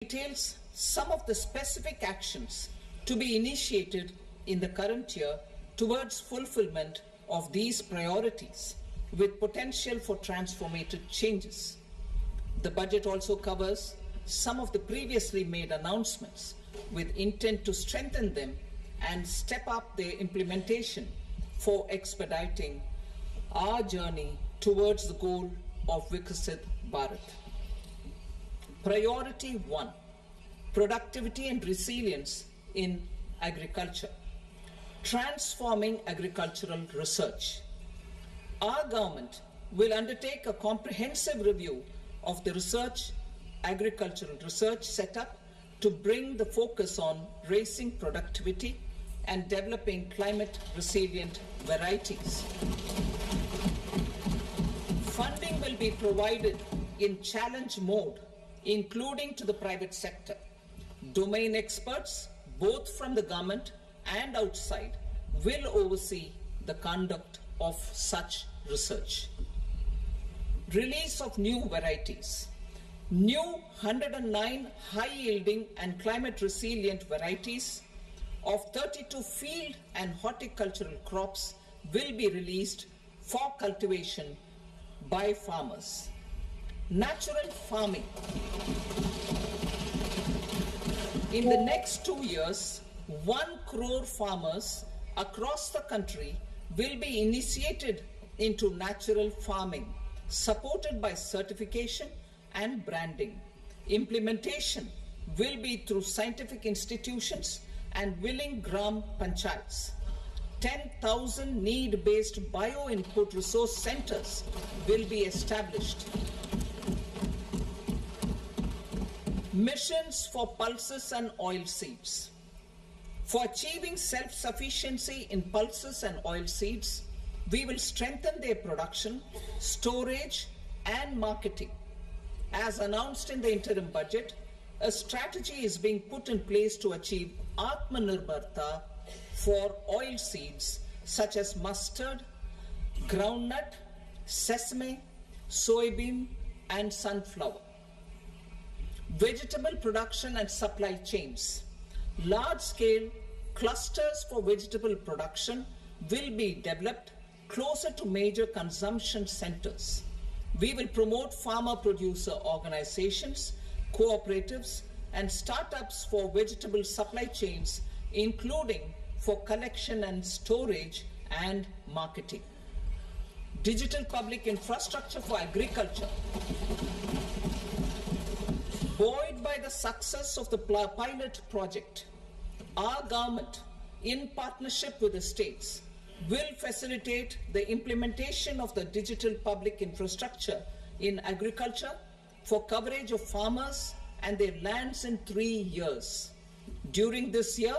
details some of the specific actions to be initiated in the current year towards fulfillment of these priorities with potential for transformative changes. The budget also covers some of the previously made announcements with intent to strengthen them and step up their implementation for expediting our journey towards the goal of Vikasit Bharat. Priority 1, productivity and resilience in agriculture. Transforming agricultural research. Our government will undertake a comprehensive review of the agricultural research setup to bring the focus on raising productivity and developing climate resilient varieties. Funding will be provided in challenge mode, including to the private sector. Domain experts, both from the government and outside, will oversee the conduct of such research. Release of new varieties. New 109 high-yielding and climate-resilient varieties of 32 field and horticultural crops will be released for cultivation by farmers. Natural farming. In the next 2 years, 1 crore farmers across the country will be initiated into natural farming, supported by certification and branding. Implementation will be through scientific institutions and willing gram panchayats. 10,000 need-based bio-input resource centers will be established. Missions for pulses and oilseeds. For achieving self-sufficiency in pulses and oilseeds, we will strengthen their production, storage, and marketing. As announced in the interim budget, a strategy is being put in place to achieve Atmanirbharta for oilseeds such as mustard, groundnut, sesame, soybean, and sunflower. Vegetable production and supply chains. Large-scale clusters for vegetable production will be developed closer to major consumption centers. We will promote farmer-producer organizations, cooperatives, and startups for vegetable supply chains, including for collection and storage and marketing. Digital public infrastructure for agriculture. Buoyed by the success of the pilot project, our government, in partnership with the states, will facilitate the implementation of the digital public infrastructure in agriculture for coverage of farmers and their lands in 3 years. During this year,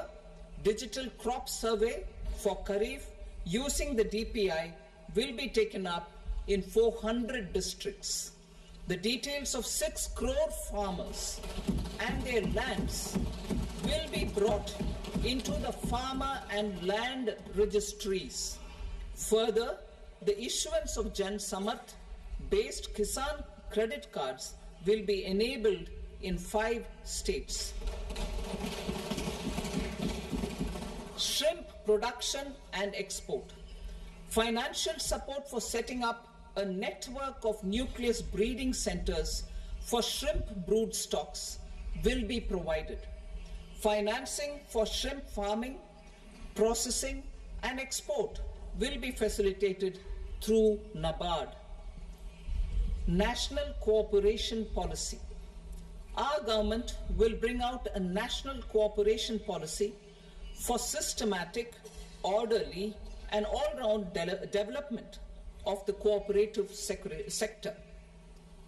digital crop survey for Kharif using the DPI will be taken up in 400 districts. The details of 6 crore farmers and their lands will be brought into the farmer and land registries. Further, the issuance of Jan Samarth based Kisan credit cards will be enabled in 5 states. Shrimp production and export. Financial support for setting up a network of nucleus breeding centers for shrimp brood stocks will be provided. Financing for shrimp farming, processing, and export will be facilitated through NABARD. National Cooperation Policy. Our government will bring out a national cooperation policy for systematic, orderly, and all-round development of the cooperative sector,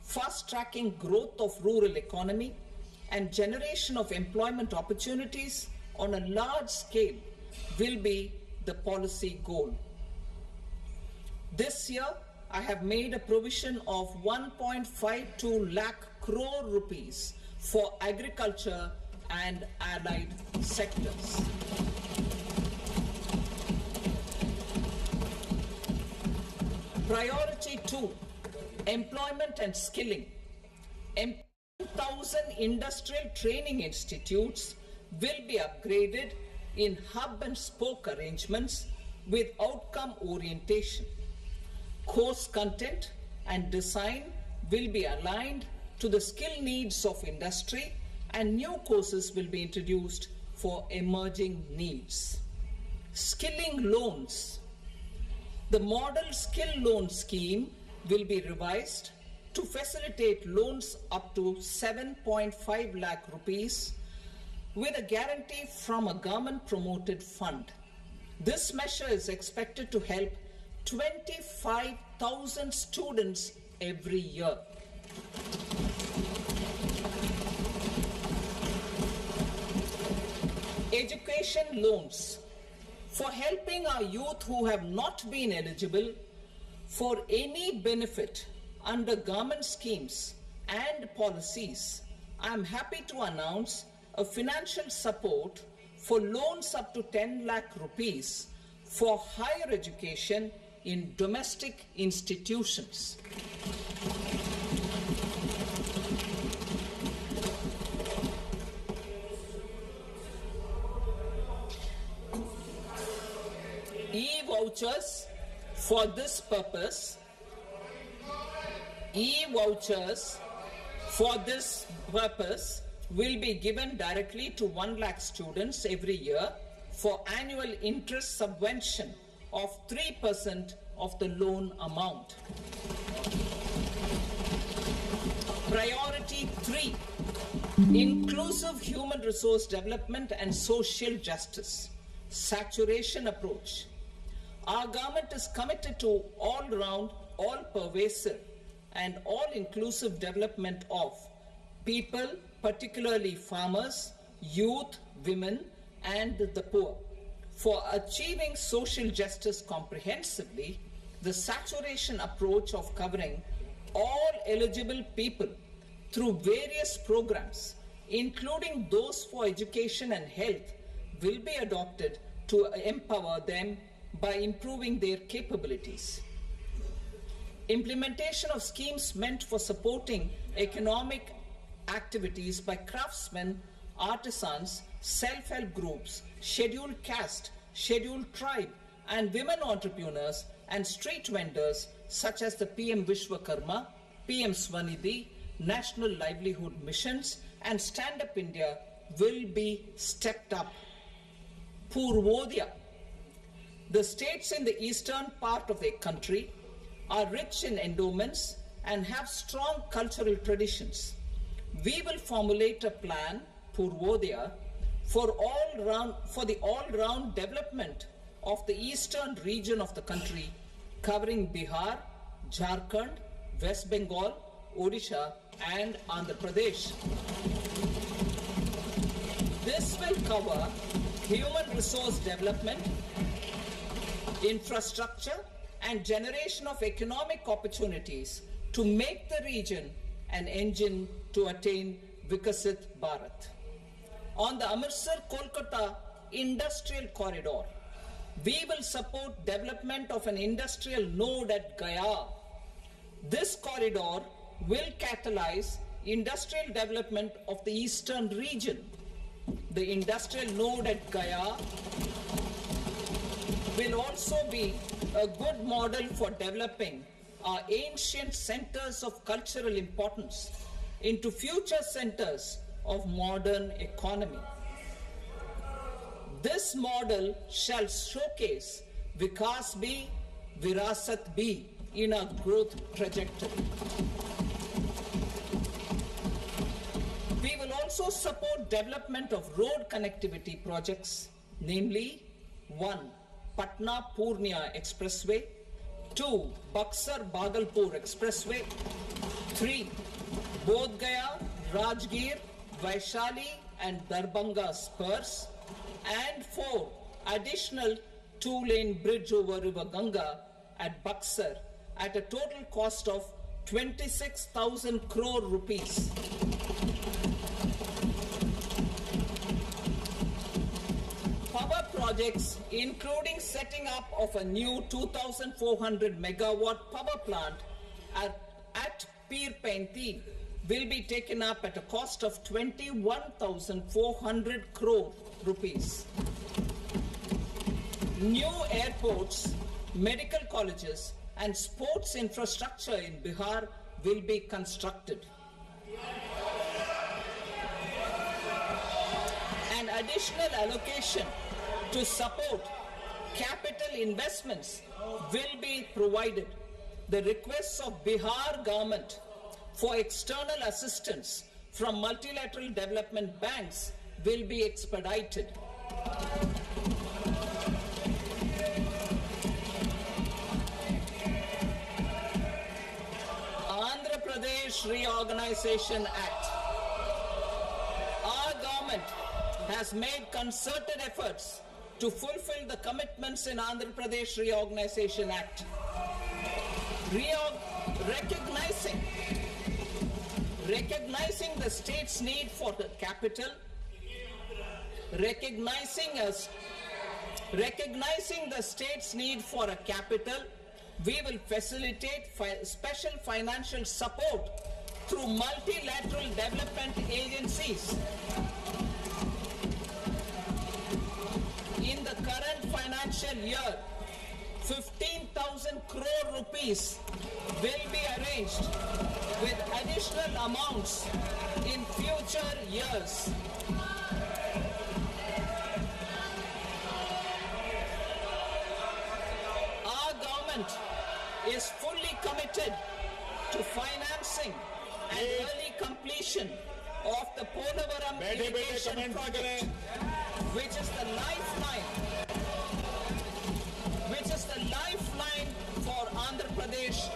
fast-tracking growth of rural economy and generation of employment opportunities on a large scale will be the policy goal. This year, I have made a provision of 1.52 lakh crore rupees for agriculture and allied sectors. Priority 2, employment and skilling. 1,000 industrial training institutes will be upgraded in hub and spoke arrangements with outcome orientation. Course content and design will be aligned to the skill needs of industry, and new courses will be introduced for emerging needs. Skilling loans. The model skill loan scheme will be revised to facilitate loans up to 7.5 lakh rupees with a guarantee from a government promoted fund. This measure is expected to help 25,000 students every year. Education loans. For helping our youth who have not been eligible for any benefit under government schemes and policies, I am happy to announce a financial support for loans up to 10 lakh rupees for higher education in domestic institutions. E-vouchers for this purpose. E-vouchers for this purpose will be given directly to 1 lakh students every year for annual interest subvention of 3% of the loan amount. Priority 3, inclusive human resource development and social justice. Saturation approach. Our government is committed to all-round, all-pervasive and all-inclusive development of people, particularly farmers, youth, women, and the poor. For achieving social justice comprehensively, the saturation approach of covering all eligible people through various programs, including those for education and health, will be adopted to empower them by improving their capabilities. Implementation of schemes meant for supporting economic activities by craftsmen, artisans, self-help groups, scheduled caste, scheduled tribe, and women entrepreneurs and street vendors such as the PM Vishwakarma, PM Swanidhi, National Livelihood Missions, and Stand Up India will be stepped up. Purvodaya. The states in the eastern part of the country are rich in endowments and have strong cultural traditions. We will formulate a plan, Purvodaya, for the all-round development of the eastern region of the country, covering Bihar, Jharkhand, West Bengal, Odisha, and Andhra Pradesh. This will cover human resource development, infrastructure, and generation of economic opportunities to make the region an engine to attain Vikasit Bharat. On the Amritsar-Kolkata industrial corridor, we will support development of an industrial node at Gaya. This corridor will catalyze industrial development of the eastern region. The industrial node at Gaya will also be a good model for developing our ancient centers of cultural importance into future centers of modern economy. This model shall showcase Vikas B, Virasat B in our growth trajectory. We will also support development of road connectivity projects, namely 1. Patna-Purnia Expressway, 2. Buxar-Bhagalpur Expressway, 3. Bodh Gaya, Rajgir, Vaishali and Darbhanga spurs, and 4. Additional 2-lane bridge over River Ganga at Buxar at a total cost of 26,000 crore rupees. Power projects, including setting up of a new 2,400 megawatt power plant at Pir Painti will be taken up at a cost of 21,400 crore rupees. New airports, medical colleges, and sports infrastructure in Bihar will be constructed. An additional allocation to support capital investments will be provided. The requests of Bihar government for external assistance from multilateral development banks will be expedited. Andhra Pradesh Reorganization Act. Our government has made concerted efforts to fulfill the commitments in Andhra Pradesh Reorganization Act. Recognizing the state's need for the capital, recognizing the state's need for a capital, we will facilitate special financial support through multilateral development agencies. In the current financial year, 15,000 crore rupees will be arranged with additional amounts in future years. Our government is fully committed to financing and early completion of the Polavaram irrigation project, which is the lifeline for Andhra Pradesh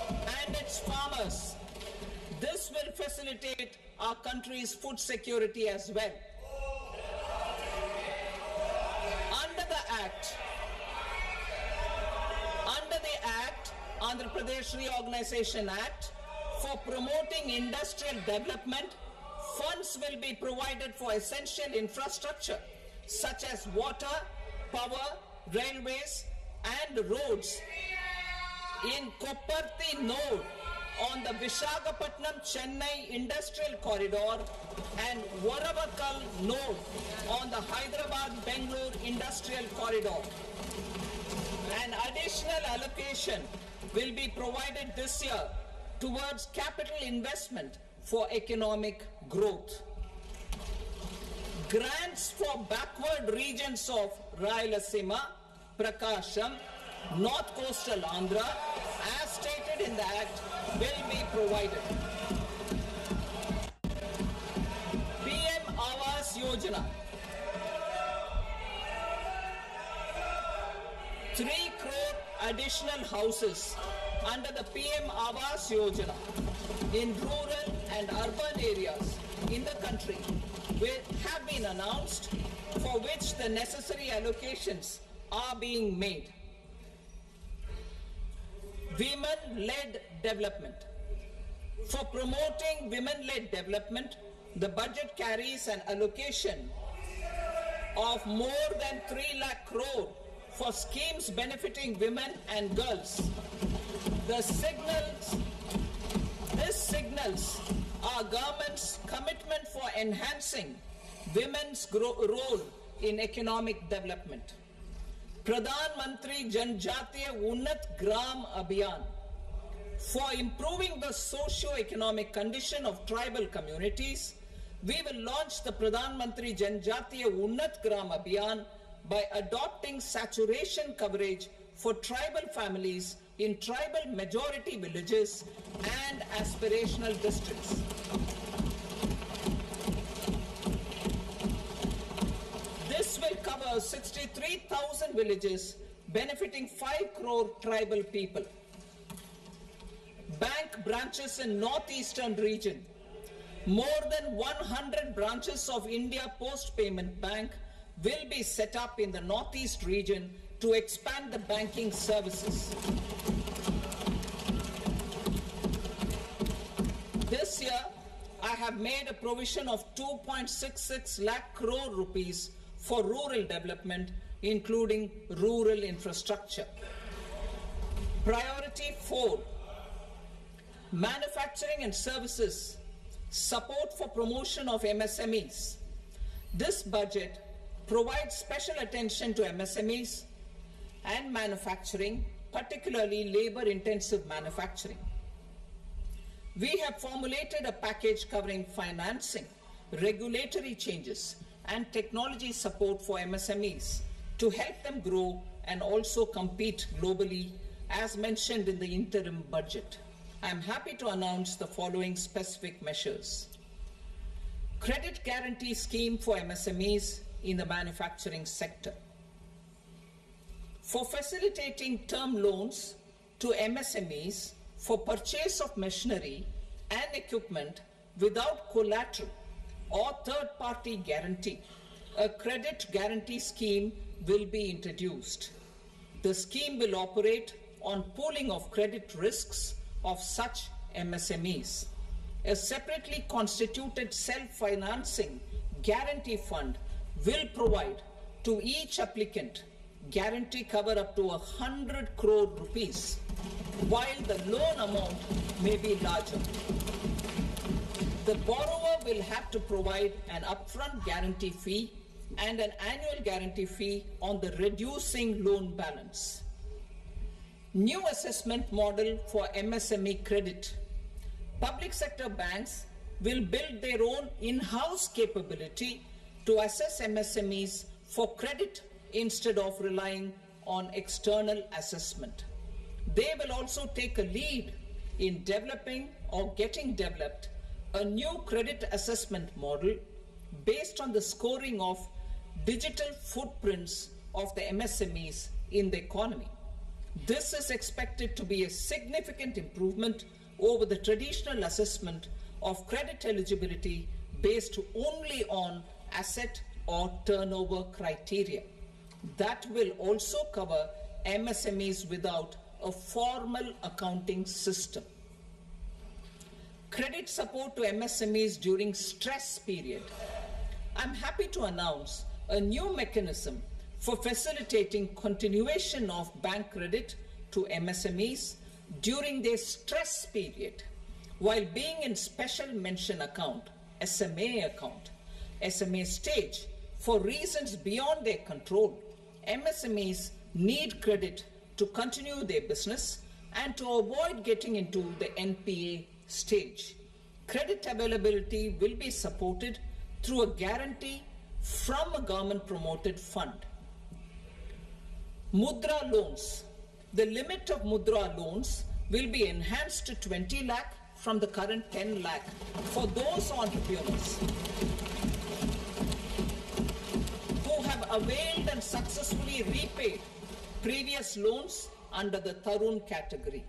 and its farmers. This will facilitate our country's food security as well. Under the Andhra Pradesh Reorganization Act, for promoting industrial development, funds will be provided for essential infrastructure such as water, power, railways, and roads. In Kopparthi node on the Visakhapatnam-Chennai Industrial Corridor and Varavakal node on the Hyderabad-Bengaluru Industrial Corridor. An additional allocation will be provided this year towards capital investment for economic growth. Grants for backward regions of Rayalaseema, Prakasham, North Coastal Andhra, as stated in the Act, will be provided. PM Awas Yojana. 3 crore additional houses under the PM Awas Yojana in rural and urban areas in the country will have been announced, for which the necessary allocations are being made. Women-led development. For promoting women-led development, the budget carries an allocation of more than 3 lakh crore for schemes benefiting women and girls. This signals our government's commitment for enhancing women's role in economic development. Pradhan Mantri Janjatiya Unnat Gram Abhiyan. For improving the socio-economic condition of tribal communities, we will launch the Pradhan Mantri Janjatiya Unnat Gram Abhiyan by adopting saturation coverage for tribal families in tribal majority villages and aspirational districts. This will cover 63,000 villages benefiting 5 crore tribal people. Bank branches in northeastern region. More than 100 branches of India Post Payment Bank will be set up in the northeast region to expand the banking services. This year, I have made a provision of 2.66 lakh crore rupees for rural development, including rural infrastructure. Priority 4, manufacturing and services support for promotion of MSMEs. This budget provides special attention to MSMEs and manufacturing, particularly labor-intensive manufacturing. We have formulated a package covering financing, regulatory changes, and technology support for MSMEs to help them grow and also compete globally, as mentioned in the interim budget. I am happy to announce the following specific measures. Credit guarantee scheme for MSMEs in the manufacturing sector. For facilitating term loans to MSMEs for purchase of machinery and equipment without collateral or third-party guarantee, a credit guarantee scheme will be introduced. The scheme will operate on pooling of credit risks of such MSMEs. A separately constituted self-financing guarantee fund will provide to each applicant guarantee cover up to 100 crore rupees, while the loan amount may be larger. The borrower will have to provide an upfront guarantee fee and an annual guarantee fee on the reducing loan balance. New assessment model for MSME credit. Public sector banks will build their own in-house capability to assess MSMEs for credit instead of relying on external assessment. They will also take a lead in developing or getting developed a new credit assessment model based on the scoring of digital footprints of the MSMEs in the economy. This is expected to be a significant improvement over the traditional assessment of credit eligibility based only on asset or turnover criteria. That will also cover MSMEs without a formal accounting system. Credit support to MSMEs during stress period. I'm happy to announce a new mechanism for facilitating continuation of bank credit to MSMEs during their stress period while being in special mention account, SMA stage, for reasons beyond their control. MSMEs need credit to continue their business and to avoid getting into the NPA stage. Credit availability will be supported through a guarantee from a government-promoted fund. Mudra loans. The limit of Mudra loans will be enhanced to 20 lakh from the current 10 lakh for those entrepreneurs who have availed and successfully repaid previous loans under the Tarun category.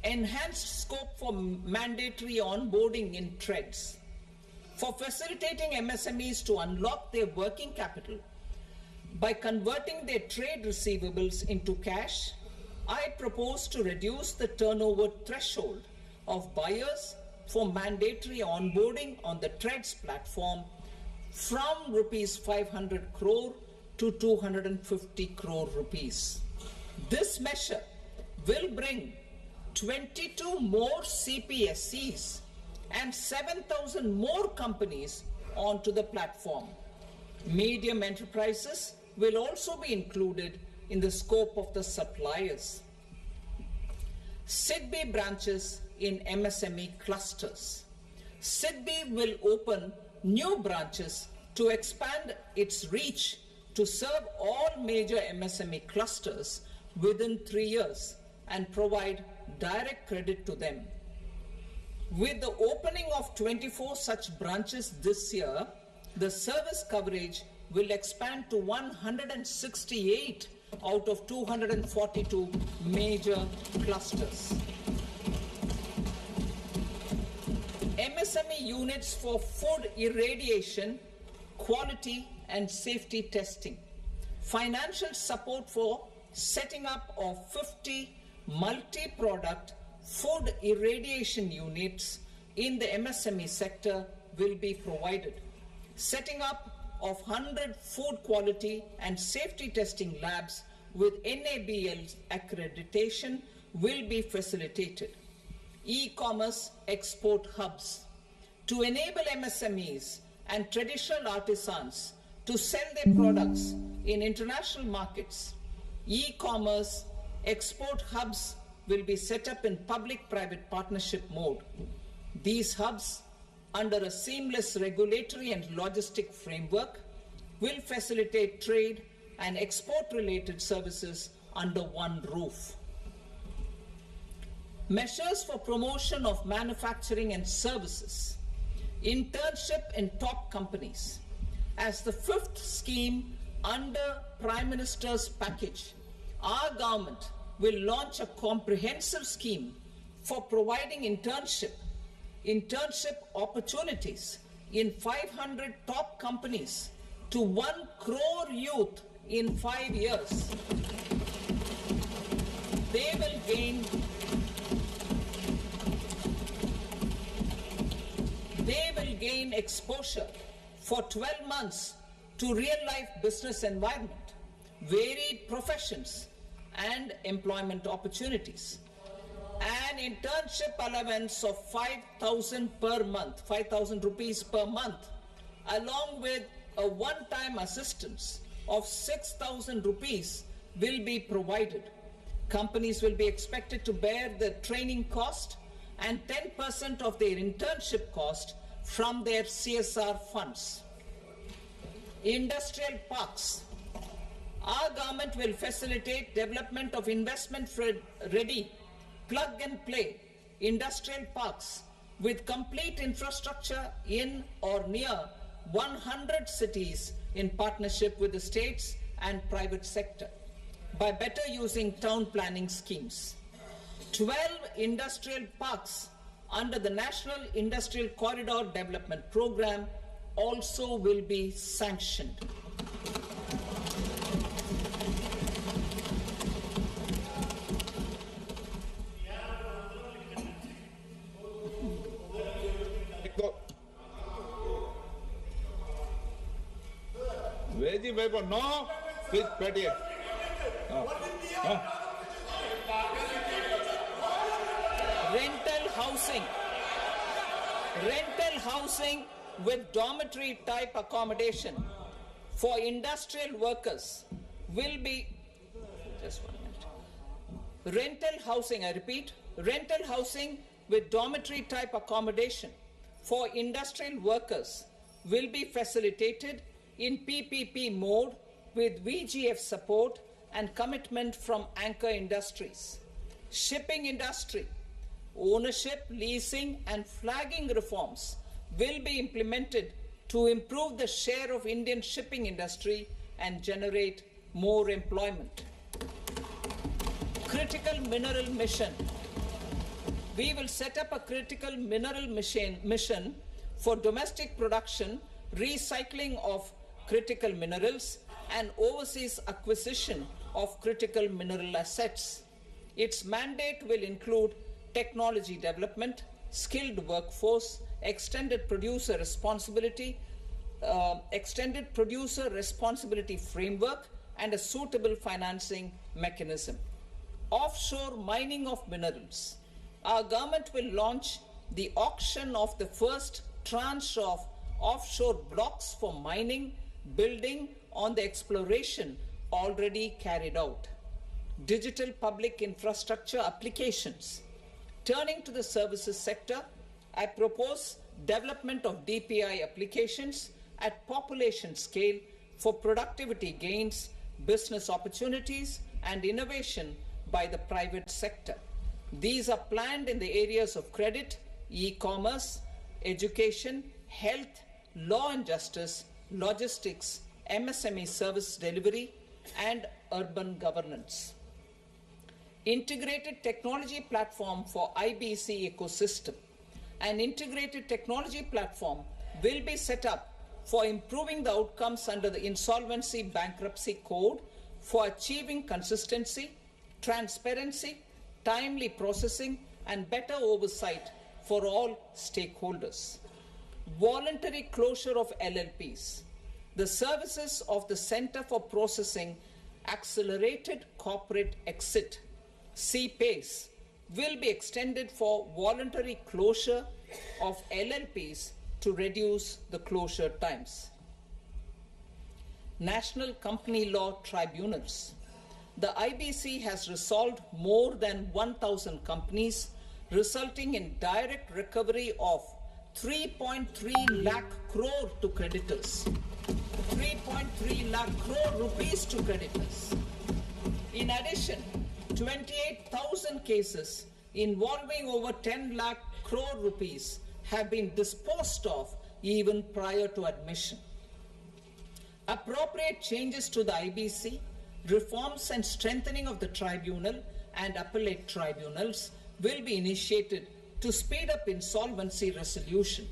Enhanced scope for mandatory onboarding in trades. For facilitating MSMEs to unlock their working capital by converting their trade receivables into cash, I propose to reduce the turnover threshold of buyers for mandatory onboarding on the trades platform from rupees 500 crore to 250 crore rupees. This measure will bring 22 more CPSCs and 7,000 more companies onto the platform. Medium enterprises will also be included in the scope of the suppliers. SIDBI branches in MSME clusters. SIDBI will open new branches to expand its reach to serve all major MSME clusters within 3 years and provide direct credit to them. With the opening of 24 such branches this year, the service coverage will expand to 168 out of 242 major clusters. MSME units for food irradiation, quality and safety testing. Financial support for setting up of 50 multi-product food irradiation units in the MSME sector will be provided. Setting up of 100 food quality and safety testing labs with NABL accreditation will be facilitated. E-commerce export hubs. to enable MSMEs and traditional artisans to sell their products in international markets. E-commerce export hubs will be set up in public-private partnership mode. These hubs, under a seamless regulatory and logistic framework, will facilitate trade and export-related services under one roof. Measures for promotion of manufacturing and services. Internship in top companies. As the fifth scheme under Prime Minister's package, our government will launch a comprehensive scheme for providing internship opportunities in 500 top companies to 1 crore youth in 5 years. They will gain exposure for 12 months to real-life business environment, varied professions, and employment opportunities. An internship allowance of 5,000 per month, 5,000 rupees per month, along with a one-time assistance of 6,000 rupees will be provided. Companies will be expected to bear the training cost and 10% of their internship cost from their CSR funds. Industrial parks. Our government will facilitate development of investment-ready, plug-and-play industrial parks with complete infrastructure in or near 100 cities in partnership with the states and private sector by better using town planning schemes. 12 industrial parks under the National Industrial Corridor Development Program also will be sanctioned. Veggie paper, no. Please, Patty. Rental housing with dormitory type accommodation for industrial workers will be, just 1 minute. Rental housing, I repeat, rental housing with dormitory type accommodation for industrial workers will be facilitated in PPP mode with VGF support and commitment from anchor industries. Shipping industry, ownership, leasing and flagging reforms will be implemented to improve the share of Indian shipping industry and generate more employment. Critical mineral mission. We will set up a critical mineral mission for domestic production, recycling of critical minerals and overseas acquisition of critical mineral assets. Its mandate will include technology development, skilled workforce, extended producer responsibility framework, and a suitable financing mechanism. Offshore mining of minerals. Our government will launch the auction of the first tranche of offshore blocks for mining, building on the exploration already carried out. Digital public infrastructure applications. Turning to the services sector, I propose development of DPI applications at population scale for productivity gains, business opportunities, and innovation by the private sector. These are planned in the areas of credit, e-commerce, education, health, law and justice, logistics, MSME service delivery, and urban governance. Integrated technology platform for IBC ecosystem. An integrated technology platform will be set up for improving the outcomes under the Insolvency Bankruptcy Code for achieving consistency, transparency, timely processing, and better oversight for all stakeholders. Voluntary closure of LLPs. The services of the Center for Processing Accelerated Corporate Exit, CPACE, will be extended for voluntary closure of LLPs to reduce the closure times. National Company Law Tribunals. The IBC has resolved more than 1,000 companies, resulting in direct recovery of 3.3 lakh crore to creditors. 3.3 lakh crore rupees to creditors. In addition, 28,000 cases involving over 10 lakh crore rupees have been disposed of even prior to admission. Appropriate changes to the IBC, reforms and strengthening of the tribunal and appellate tribunals will be initiated to speed up insolvency resolution.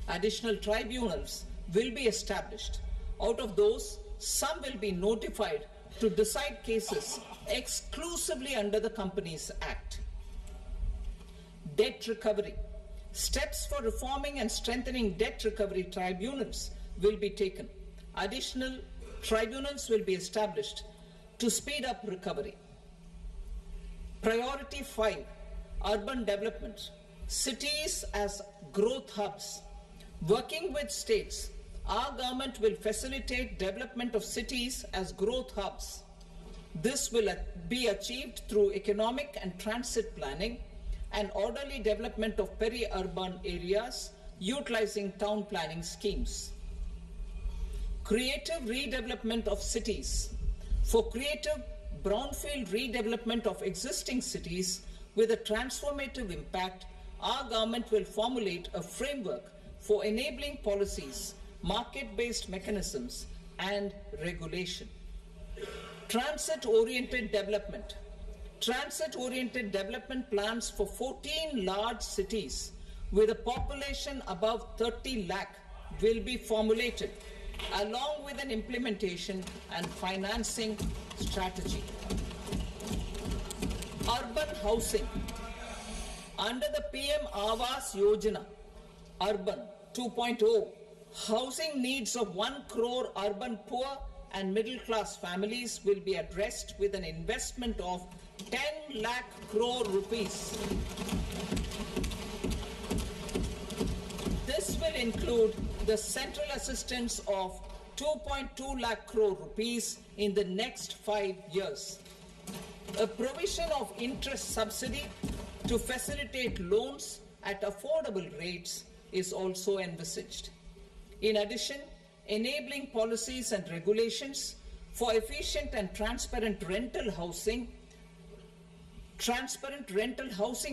Additional tribunals will be established. Out of those, some will be notified to decide cases exclusively under the Companies Act. Debt recovery. Steps for reforming and strengthening debt recovery tribunals will be taken. Additional tribunals will be established to speed up recovery. Priority 5, urban development. Cities as growth hubs. Working with states, our government will facilitate development of cities as growth hubs. This will be achieved through economic and transit planning and orderly development of peri-urban areas utilizing town planning schemes. Creative redevelopment of cities. For creative brownfield redevelopment of existing cities with a transformative impact, our government will formulate a framework for enabling policies, market-based mechanisms, and regulation. Transit-oriented development. Transit-oriented development plans for 14 large cities with a population above 30 lakh will be formulated, along with an implementation and financing strategy. Urban housing. Under the PM Awas Yojana, Urban 2.0, housing needs of 1 crore urban poor and middle class families will be addressed with an investment of 10 lakh crore rupees. This will include the central assistance of 2.2 lakh crore rupees in the next 5 years. A provision of interest subsidy to facilitate loans at affordable rates is also envisaged. In addition, enabling policies and regulations for efficient and transparent rental housing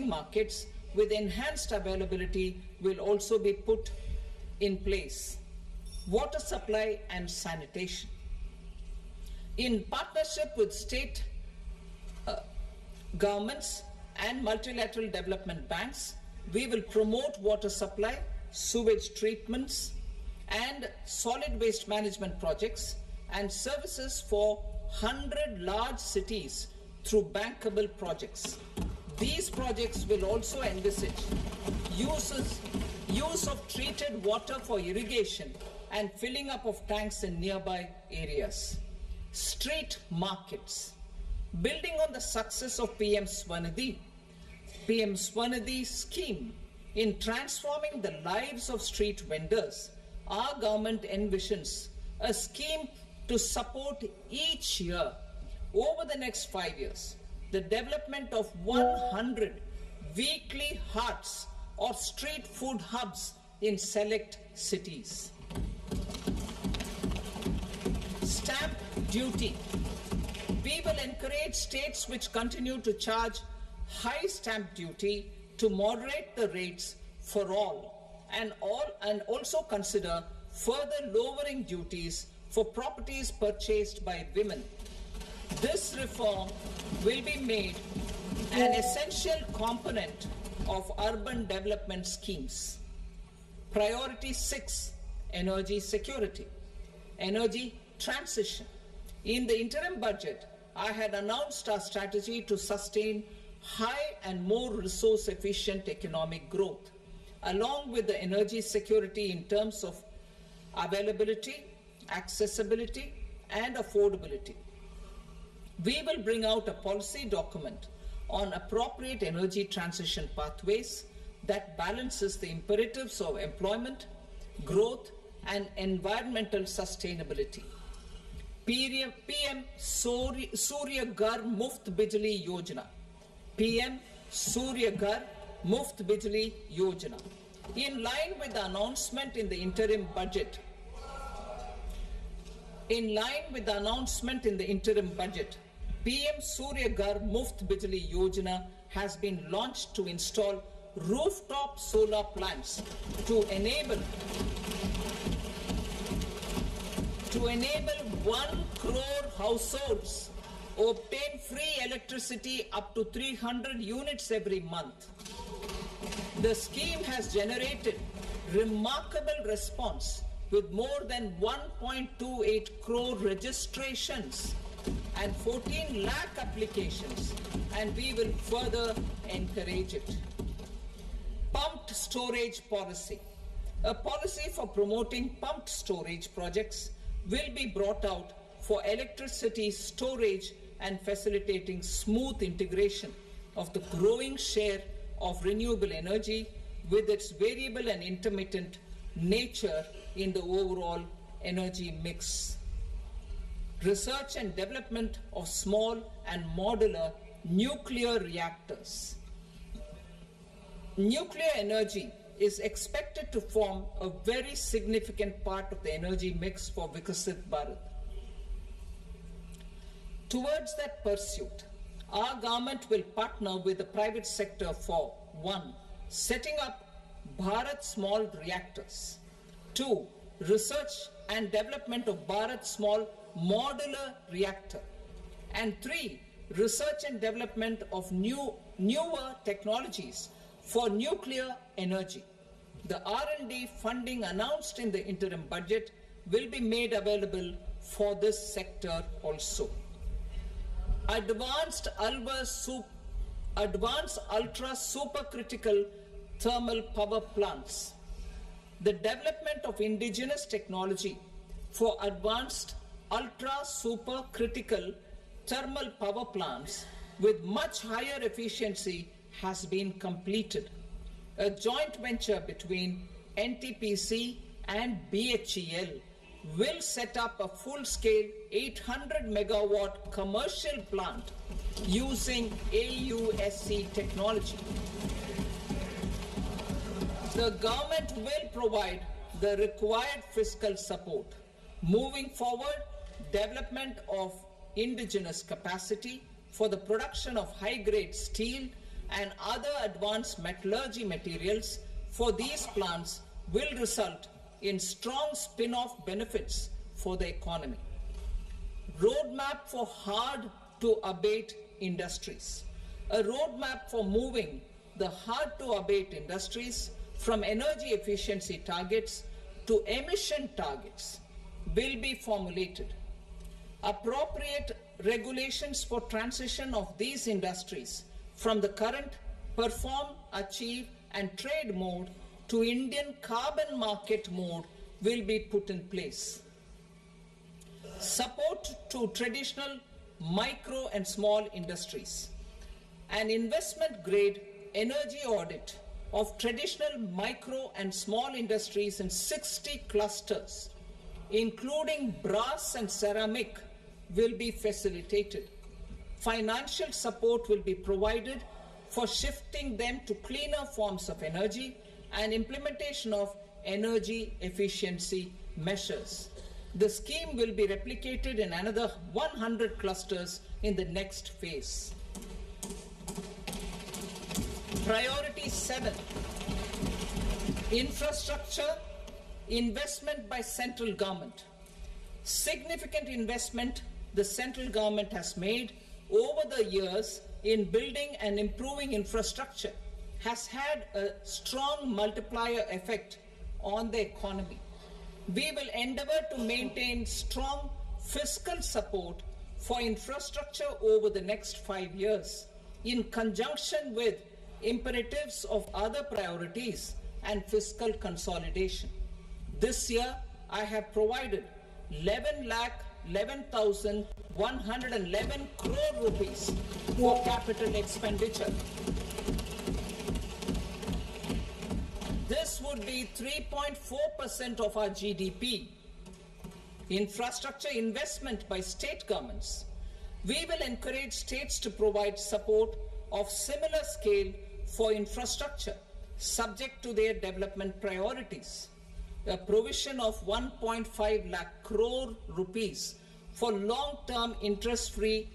markets with enhanced availability will also be put in place. Water supply and sanitation. In partnership with state governments and multilateral development banks, we will promote water supply, sewage treatments, and solid waste management projects and services for 100 large cities through bankable projects. These projects will also envisage use of treated water for irrigation and filling up of tanks in nearby areas. Street markets. Building on the success of PM Swanidhi scheme in transforming the lives of street vendors, our government envisions a scheme to support each year over the next 5 years the development of 100 weekly hearts or street food hubs in select cities. Stamp duty. We will encourage states which continue to charge high stamp duty to moderate the rates for all and also consider further lowering duties for properties purchased by women. This reform will be made an essential component of urban development schemes. Priority 6, energy security. Energy transition. In the interim budget, I had announced our strategy to sustain high and more resource efficient economic growth, along with the energy security in terms of availability, accessibility, and affordability. We will bring out a policy document on appropriate energy transition pathways that balances the imperatives of employment, growth and environmental sustainability. PM Surya Ghar Muft Bijli Yojana. PM Surya Ghar Muft Bijli Yojana. In line with the announcement in the interim budget, PM Surya Ghar Muft Bijli Yojana has been launched to install rooftop solar plants to enable 1 crore households obtain free electricity up to 300 units every month. The scheme has generated remarkable response with more than 1.28 crore registrations and 14 lakh applications, and we will further encourage it. Pumped storage policy. A policy for promoting pumped storage projects will be brought out for electricity storage and facilitating smooth integration of the growing share of renewable energy with its variable and intermittent nature in the overall energy mix. Research and development of small and modular nuclear reactors. Nuclear energy is expected to form a very significant part of the energy mix for Vikasit Bharat. Towards that pursuit, our government will partner with the private sector for 1. Setting up Bharat Small Reactors. 2. Research and development of Bharat Small Modular Reactor. And 3. Research and development of newer technologies for nuclear energy. The R&D funding announced in the interim budget will be made available for this sector also. Advanced ultra supercritical thermal power plants. The development of indigenous technology for advanced ultra supercritical thermal power plants with much higher efficiency has been completed. A joint venture between NTPC and BHEL will set up a full-scale 800 megawatt commercial plant using AUSC technology. The government will provide the required fiscal support. Moving forward, development of indigenous capacity for the production of high-grade steel and other advanced metallurgy materials for these plants will result in strong spin-off benefits for the economy. Roadmap for hard-to-abate industries. A roadmap for moving the hard-to-abate industries from energy efficiency targets to emission targets will be formulated. Appropriate regulations for transition of these industries from the current perform, achieve and trade mode to Indian carbon market mode will be put in place. Support to traditional micro and small industries. An investment grade energy audit of traditional micro and small industries in 60 clusters, including brass and ceramic, will be facilitated. Financial support will be provided for shifting them to cleaner forms of energy and implementation of energy efficiency measures. The scheme will be replicated in another 100 clusters in the next phase. Priority 7. Infrastructure investment by central government. Significant investment the central government has made over the years in building and improving infrastructure has had a strong multiplier effect on the economy. We will endeavor to maintain strong fiscal support for infrastructure over the next 5 years in conjunction with imperatives of other priorities and fiscal consolidation. This year, I have provided 11,11,111 crore rupees for capital expenditure. This would be 3.4% of our GDP. Infrastructure investment by state governments. We will encourage states to provide support of similar scale for infrastructure, subject to their development priorities. A provision of 1.5 lakh crore rupees for long-term interest-free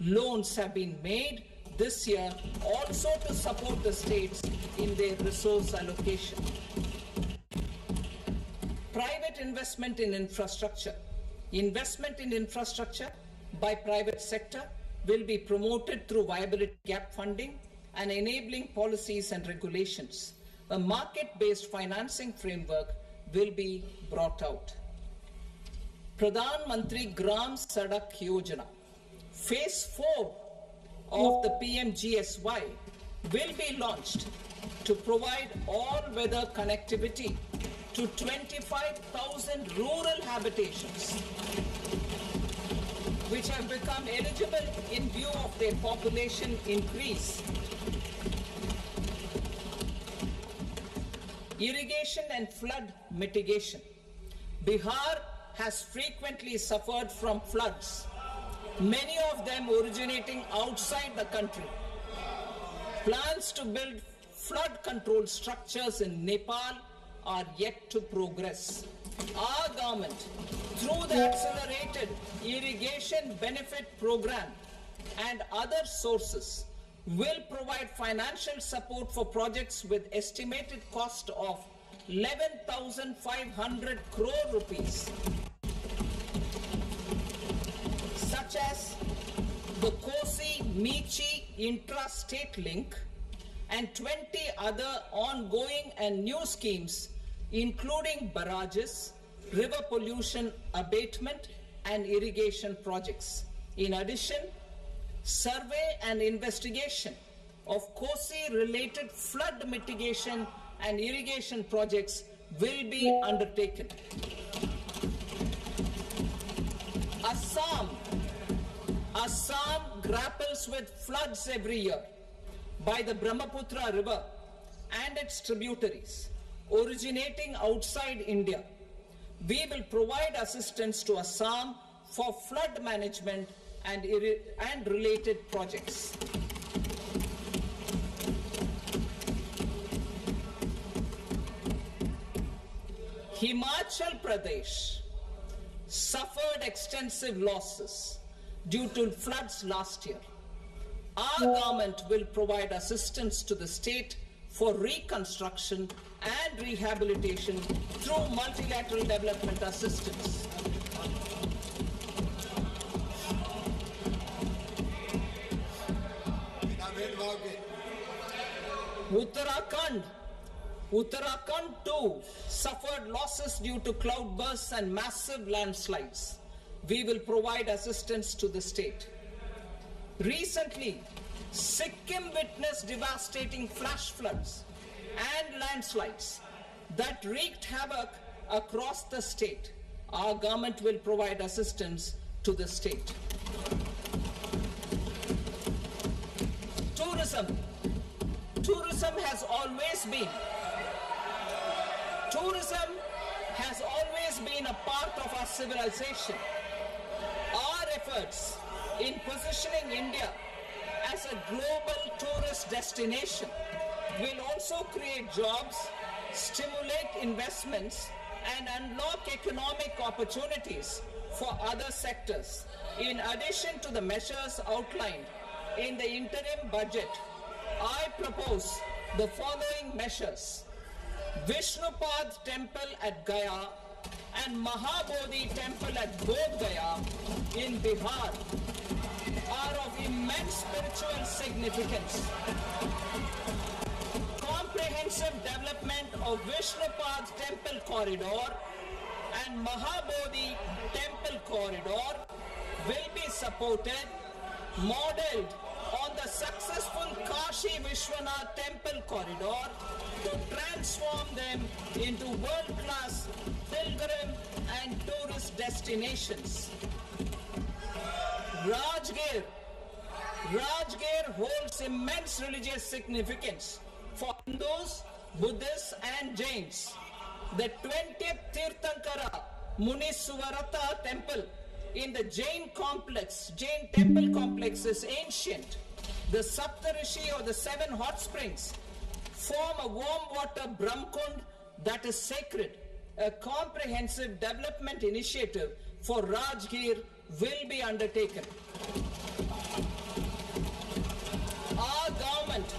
loans have been made this year also to support the states in their resource allocation. Private investment in infrastructure. Investment in infrastructure by private sector will be promoted through viability gap funding and enabling policies and regulations. A market-based financing framework will be brought out. Pradhan Mantri Gram Sadak Yojana. Phase 4 of the PMGSY will be launched to provide all-weather connectivity to 25,000 rural habitations, which have become eligible in view of their population increase. Irrigation and flood mitigation. Bihar has frequently suffered from floods, many of them originating outside the country. Plans to build flood control structures in Nepal are yet to progress. Our government, through the accelerated irrigation benefit program and other sources, will provide financial support for projects with estimated cost of 11,500 crore rupees, such as the Kosi-Michi intra-state link and 20 other ongoing and new schemes, including barrages, river pollution abatement, and irrigation projects. In addition, survey and investigation of Kosi-related flood mitigation and irrigation projects will be undertaken. Assam grapples with floods every year by the Brahmaputra River and its tributaries originating outside India. We will provide assistance to Assam for flood management and related projects. Himachal Pradesh suffered extensive losses due to floods last year. Our government will provide assistance to the state for reconstruction and rehabilitation through multilateral development assistance. Uttarakhand too suffered losses due to cloudbursts and massive landslides. We will provide assistance to the state. Recently, Sikkim witnessed devastating flash floods and landslides that wreaked havoc across the state. Our government will provide assistance to the state. Tourism. Tourism has always been a part of our civilization. Our efforts in positioning India as a global tourist destination will also create jobs, stimulate investments, and unlock economic opportunities for other sectors. In addition to the measures outlined in the interim budget, I propose the following measures. Vishnupad Temple at Gaya and Mahabodhi Temple at Bodh Gaya in Bihar are of immense spiritual significance. Comprehensive development of Vishnupad Temple Corridor and Mahabodhi Temple Corridor will be supported, modeled on the successful Kashi Vishwanath Temple Corridor to transform them into world-class pilgrim and tourist destinations. Rajgir holds immense religious significance for Hindus Buddhists and Jains. The 20th Tirthankara Muniswarata temple in the Jain temple complex is ancient. The Saptarishi or the 7 hot springs form a warm water Brahmkund that is sacred. A comprehensive development initiative for Rajgir will be undertaken. Our government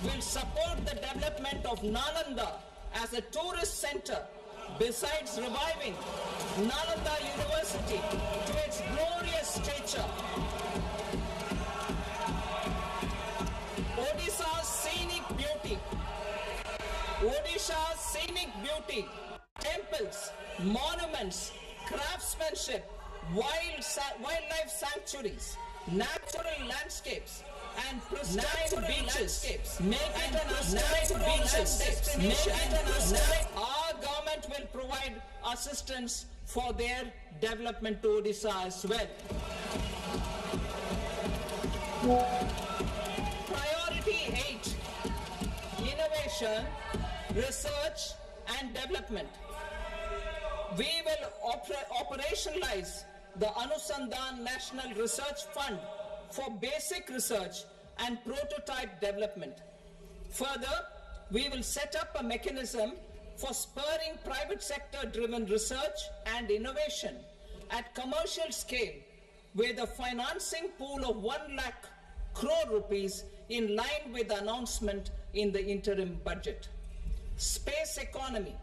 will support the development of Nalanda as a tourist center, besides reviving Nalanda University to its glorious stature. Odisha's scenic beauty, temples, monuments, craftsmanship, wildlife sanctuaries, natural landscapes, and pristine beaches make it an aspirational destination. Our government will provide assistance for their development to Odisha as well. Priority 8, innovation, research and development. We will operationalize the Anusandhan National Research Fund for basic research and prototype development. Further, we will set up a mechanism for spurring private sector driven research and innovation at commercial scale with a financing pool of 1 lakh crore rupees in line with the announcement in the interim budget. Space economy.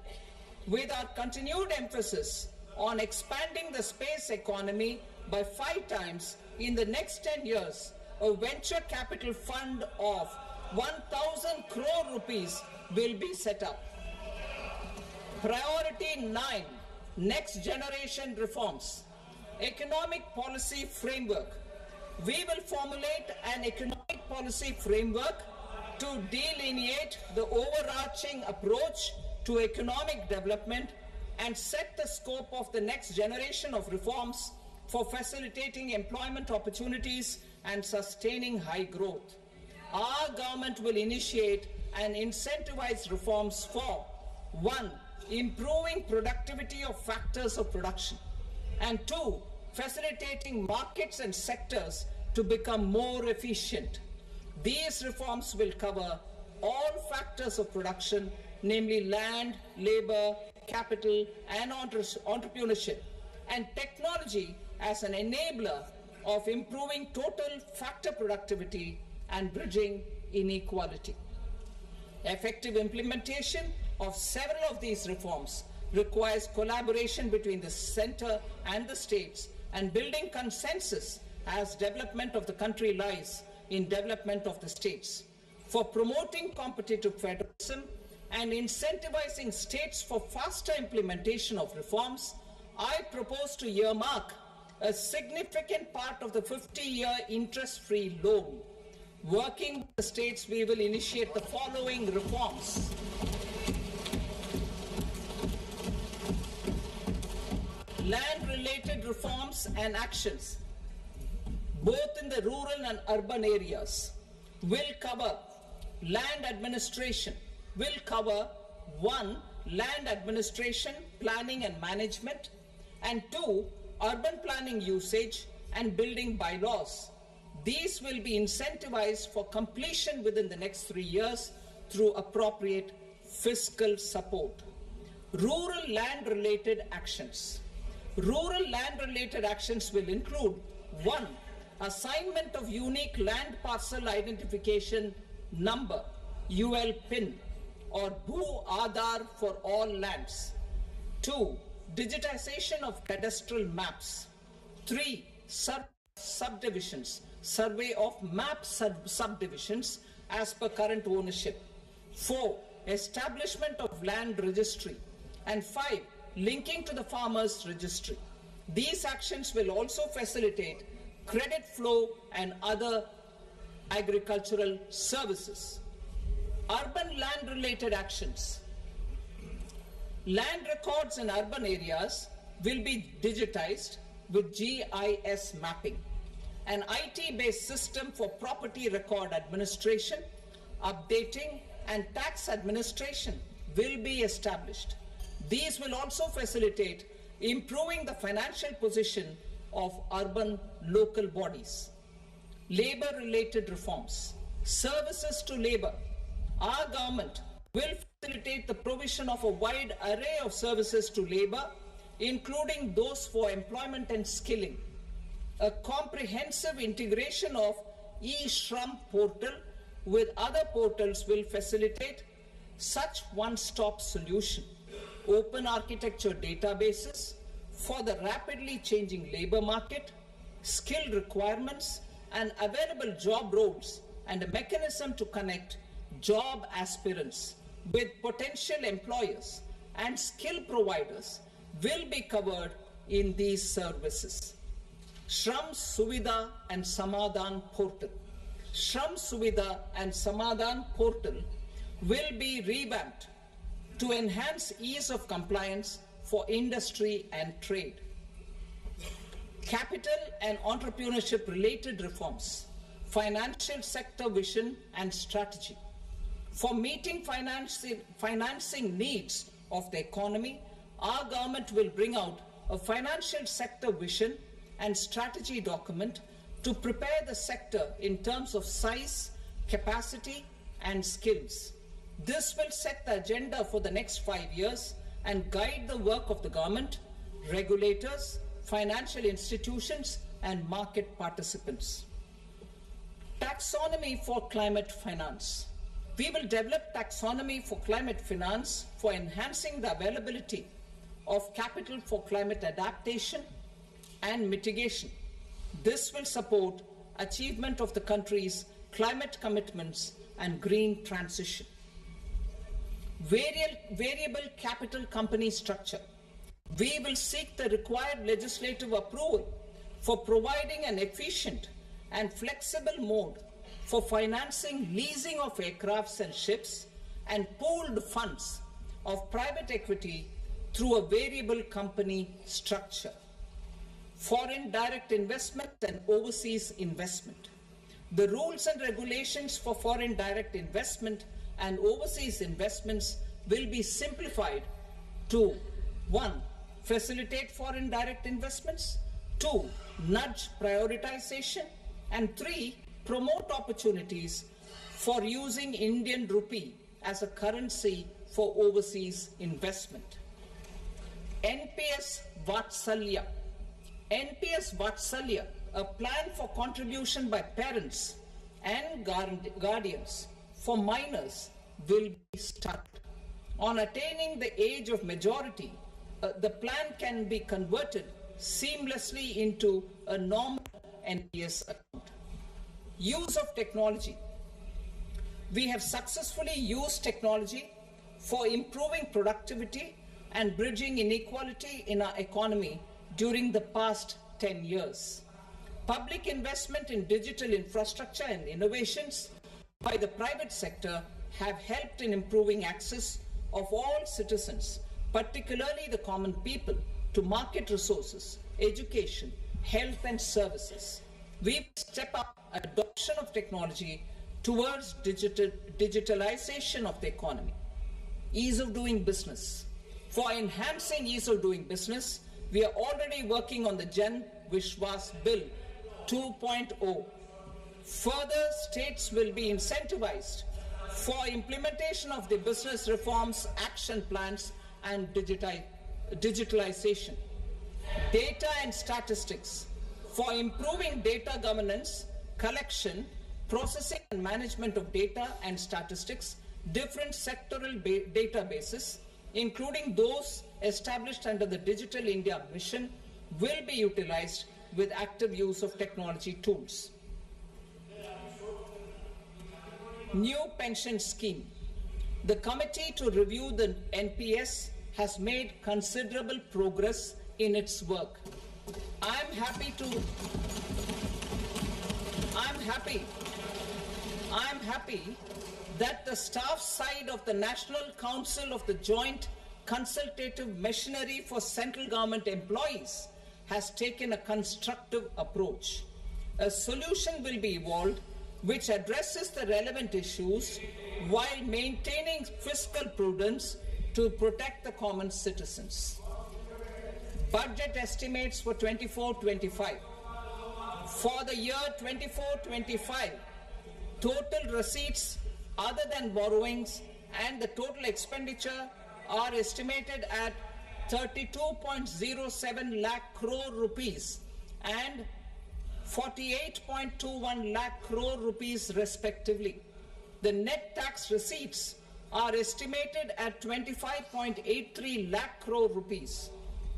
With our continued emphasis on expanding the space economy by 5 times in the next 10 years, a venture capital fund of 1,000 crore rupees will be set up. Priority 9, next generation reforms. Economic policy framework. We will formulate an economic policy framework to delineate the overarching approach to economic development and set the scope of the next generation of reforms for facilitating employment opportunities and sustaining high growth. Our government will initiate and incentivize reforms for 1. Improving productivity of factors of production, and 2. Facilitating markets and sectors to become more efficient. These reforms will cover all factors of production, namely land, labor, capital, and entrepreneurship, and technology as an enabler of improving total factor productivity and bridging inequality. Effective implementation of several of these reforms requires collaboration between the center and the states and building consensus as development of the country lies in development of the states. For promoting competitive federalism and incentivizing states for faster implementation of reforms, I propose to earmark a significant part of the 50-year interest-free loan. Working with the states, we will initiate the following reforms. Land-related reforms and actions, both in the rural and urban areas, will cover land administration, will cover 1. Land administration, planning and management, and 2. Urban planning usage and building bylaws. These will be incentivized for completion within the next 3 years through appropriate fiscal support. Rural land-related actions. Rural land-related actions will include 1. Assignment of unique land parcel identification number, UL PIN, or Bhu Aadhaar for all lands. 2. Digitization of cadastral maps. 3. Subdivisions, survey of map subdivisions as per current ownership. 4. Establishment of land registry. And 5. Linking to the farmers registry. These actions will also facilitate credit flow and other agricultural services. Urban land related actions. Land records in urban areas will be digitized with GIS mapping, an IT-based system for property record administration, updating and tax administration will be established. These will also facilitate improving the financial position of urban local bodies. Labor-related reforms, services to labor. Our government will facilitate the provision of a wide array of services to labor, including those for employment and skilling. A comprehensive integration of e-Shram portal with other portals will facilitate such one-stop solution. Open architecture databases for the rapidly changing labor market, skill requirements, and available job roles, and a mechanism to connect job aspirants with potential employers and skill providers will be covered in these services. Shram Suvidha and Samadhan portal. Shram Suvidha and Samadhan portal will be revamped to enhance ease of compliance for industry and trade. Capital and entrepreneurship related reforms, financial sector vision and strategy. For meeting financing needs of the economy, our government will bring out a financial sector vision and strategy document to prepare the sector in terms of size, capacity, and skills. This will set the agenda for the next 5 years and guide the work of the government, regulators, financial institutions, and market participants. Taxonomy for climate finance. We will develop taxonomy for climate finance for enhancing the availability of capital for climate adaptation and mitigation. This will support achievement of the country's climate commitments and green transition. Variable capital company structure. We will seek the required legislative approval for providing an efficient and flexible mode for financing leasing of aircrafts and ships and pooled funds of private equity through a variable company structure. Foreign direct investment and overseas investment. The rules and regulations for foreign direct investment and overseas investments will be simplified to 1. Facilitate foreign direct investments, 2. Nudge prioritization, and 3. Promote opportunities for using Indian rupee as a currency for overseas investment. NPS Vatsalya. NPS Vatsalya, a plan for contribution by parents and guardians for minors, will be started. On attaining the age of majority, the plan can be converted seamlessly into a normal NPS account. Use of technology. We have successfully used technology for improving productivity and bridging inequality in our economy during the past 10 years. Public investment in digital infrastructure and innovations by the private sector have helped in improving access of all citizens, particularly the common people, to market resources, education, health and services. We step up adoption of technology towards digitalization of the economy. Ease of doing business. For enhancing ease of doing business, we are already working on the Jan Vishwas Bill 2.0. Further, states will be incentivized for implementation of the business reforms, action plans, and digitalization. Data and statistics. For improving data governance, collection, processing and management of data and statistics, different sectoral databases, including those established under the Digital India Mission, will be utilized with active use of technology tools. New pension scheme. The committee to review the NPS has made considerable progress in its work. I'm happy that the staff side of the National Council of the Joint Consultative Machinery for Central Government Employees has taken a constructive approach. A solution will be evolved which addresses the relevant issues while maintaining fiscal prudence to protect the common citizens. Budget estimates for 24-25. For the year 24-25, total receipts other than borrowings and the total expenditure are estimated at 32.07 lakh crore rupees and 48.21 lakh crore rupees respectively. The net tax receipts are estimated at 25.83 lakh crore rupees.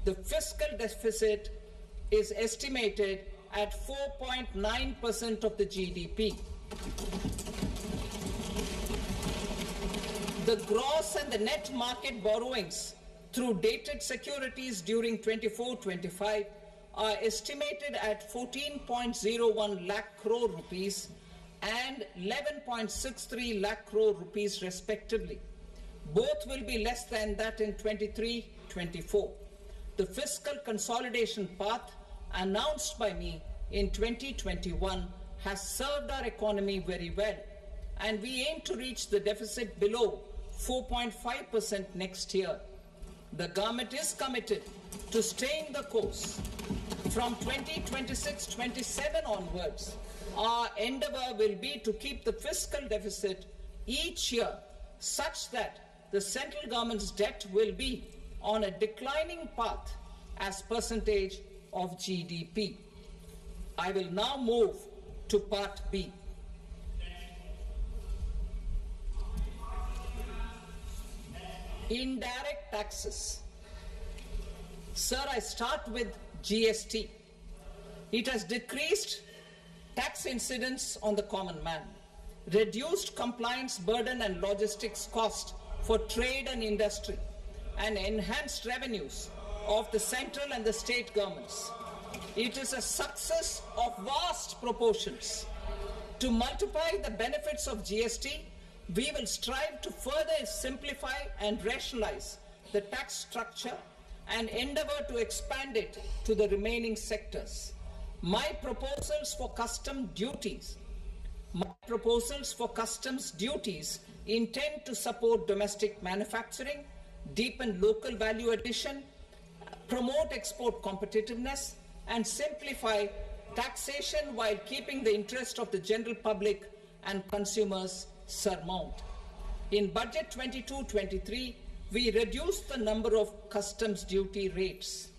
The fiscal deficit is estimated at 4.9% of the GDP. The gross and the net market borrowings through dated securities during 24-25 are estimated at 14.01 lakh crore rupees and 11.63 lakh crore rupees respectively. Both will be less than that in 23-24. The fiscal consolidation path announced by me in 2021 has served our economy very well, and we aim to reach the deficit below 4.5% next year. The government is committed to staying the course. From 2026-27 onwards, our endeavor will be to keep the fiscal deficit each year such that the central government's debt will be on a declining path as percentage of GDP. I will now move to Part B. Indirect taxes. Sir, I start with GST. It has decreased tax incidence on the common man, reduced compliance burden and logistics cost for trade and industry, and enhanced revenues of the central and the state governments. It is a success of vast proportions. To multiply the benefits of GST, we will strive to further simplify and rationalize the tax structure and endeavor to expand it to the remaining sectors. My proposals for customs duties intend to support domestic manufacturing, deepen local value addition, promote export competitiveness, and simplify taxation while keeping the interest of the general public and consumers surmount. In Budget 22-23, we reduced the number of customs duty rates.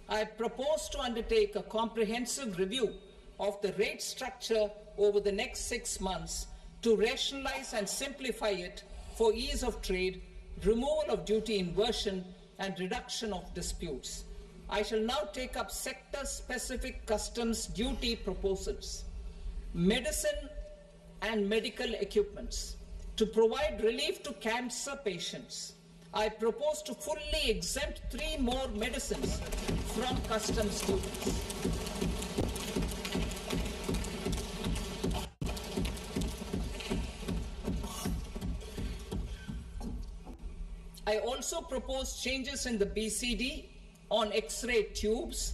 I propose to undertake a comprehensive review of the rate structure over the next 6 months to rationalize and simplify it for ease of trade, removal of duty inversion, and reduction of disputes. I shall now take up sector-specific customs duty proposals. Medicine and medical equipments. To provide relief to cancer patients, I propose to fully exempt 3 more medicines from customs duties. I also propose changes in the BCD on X-ray tubes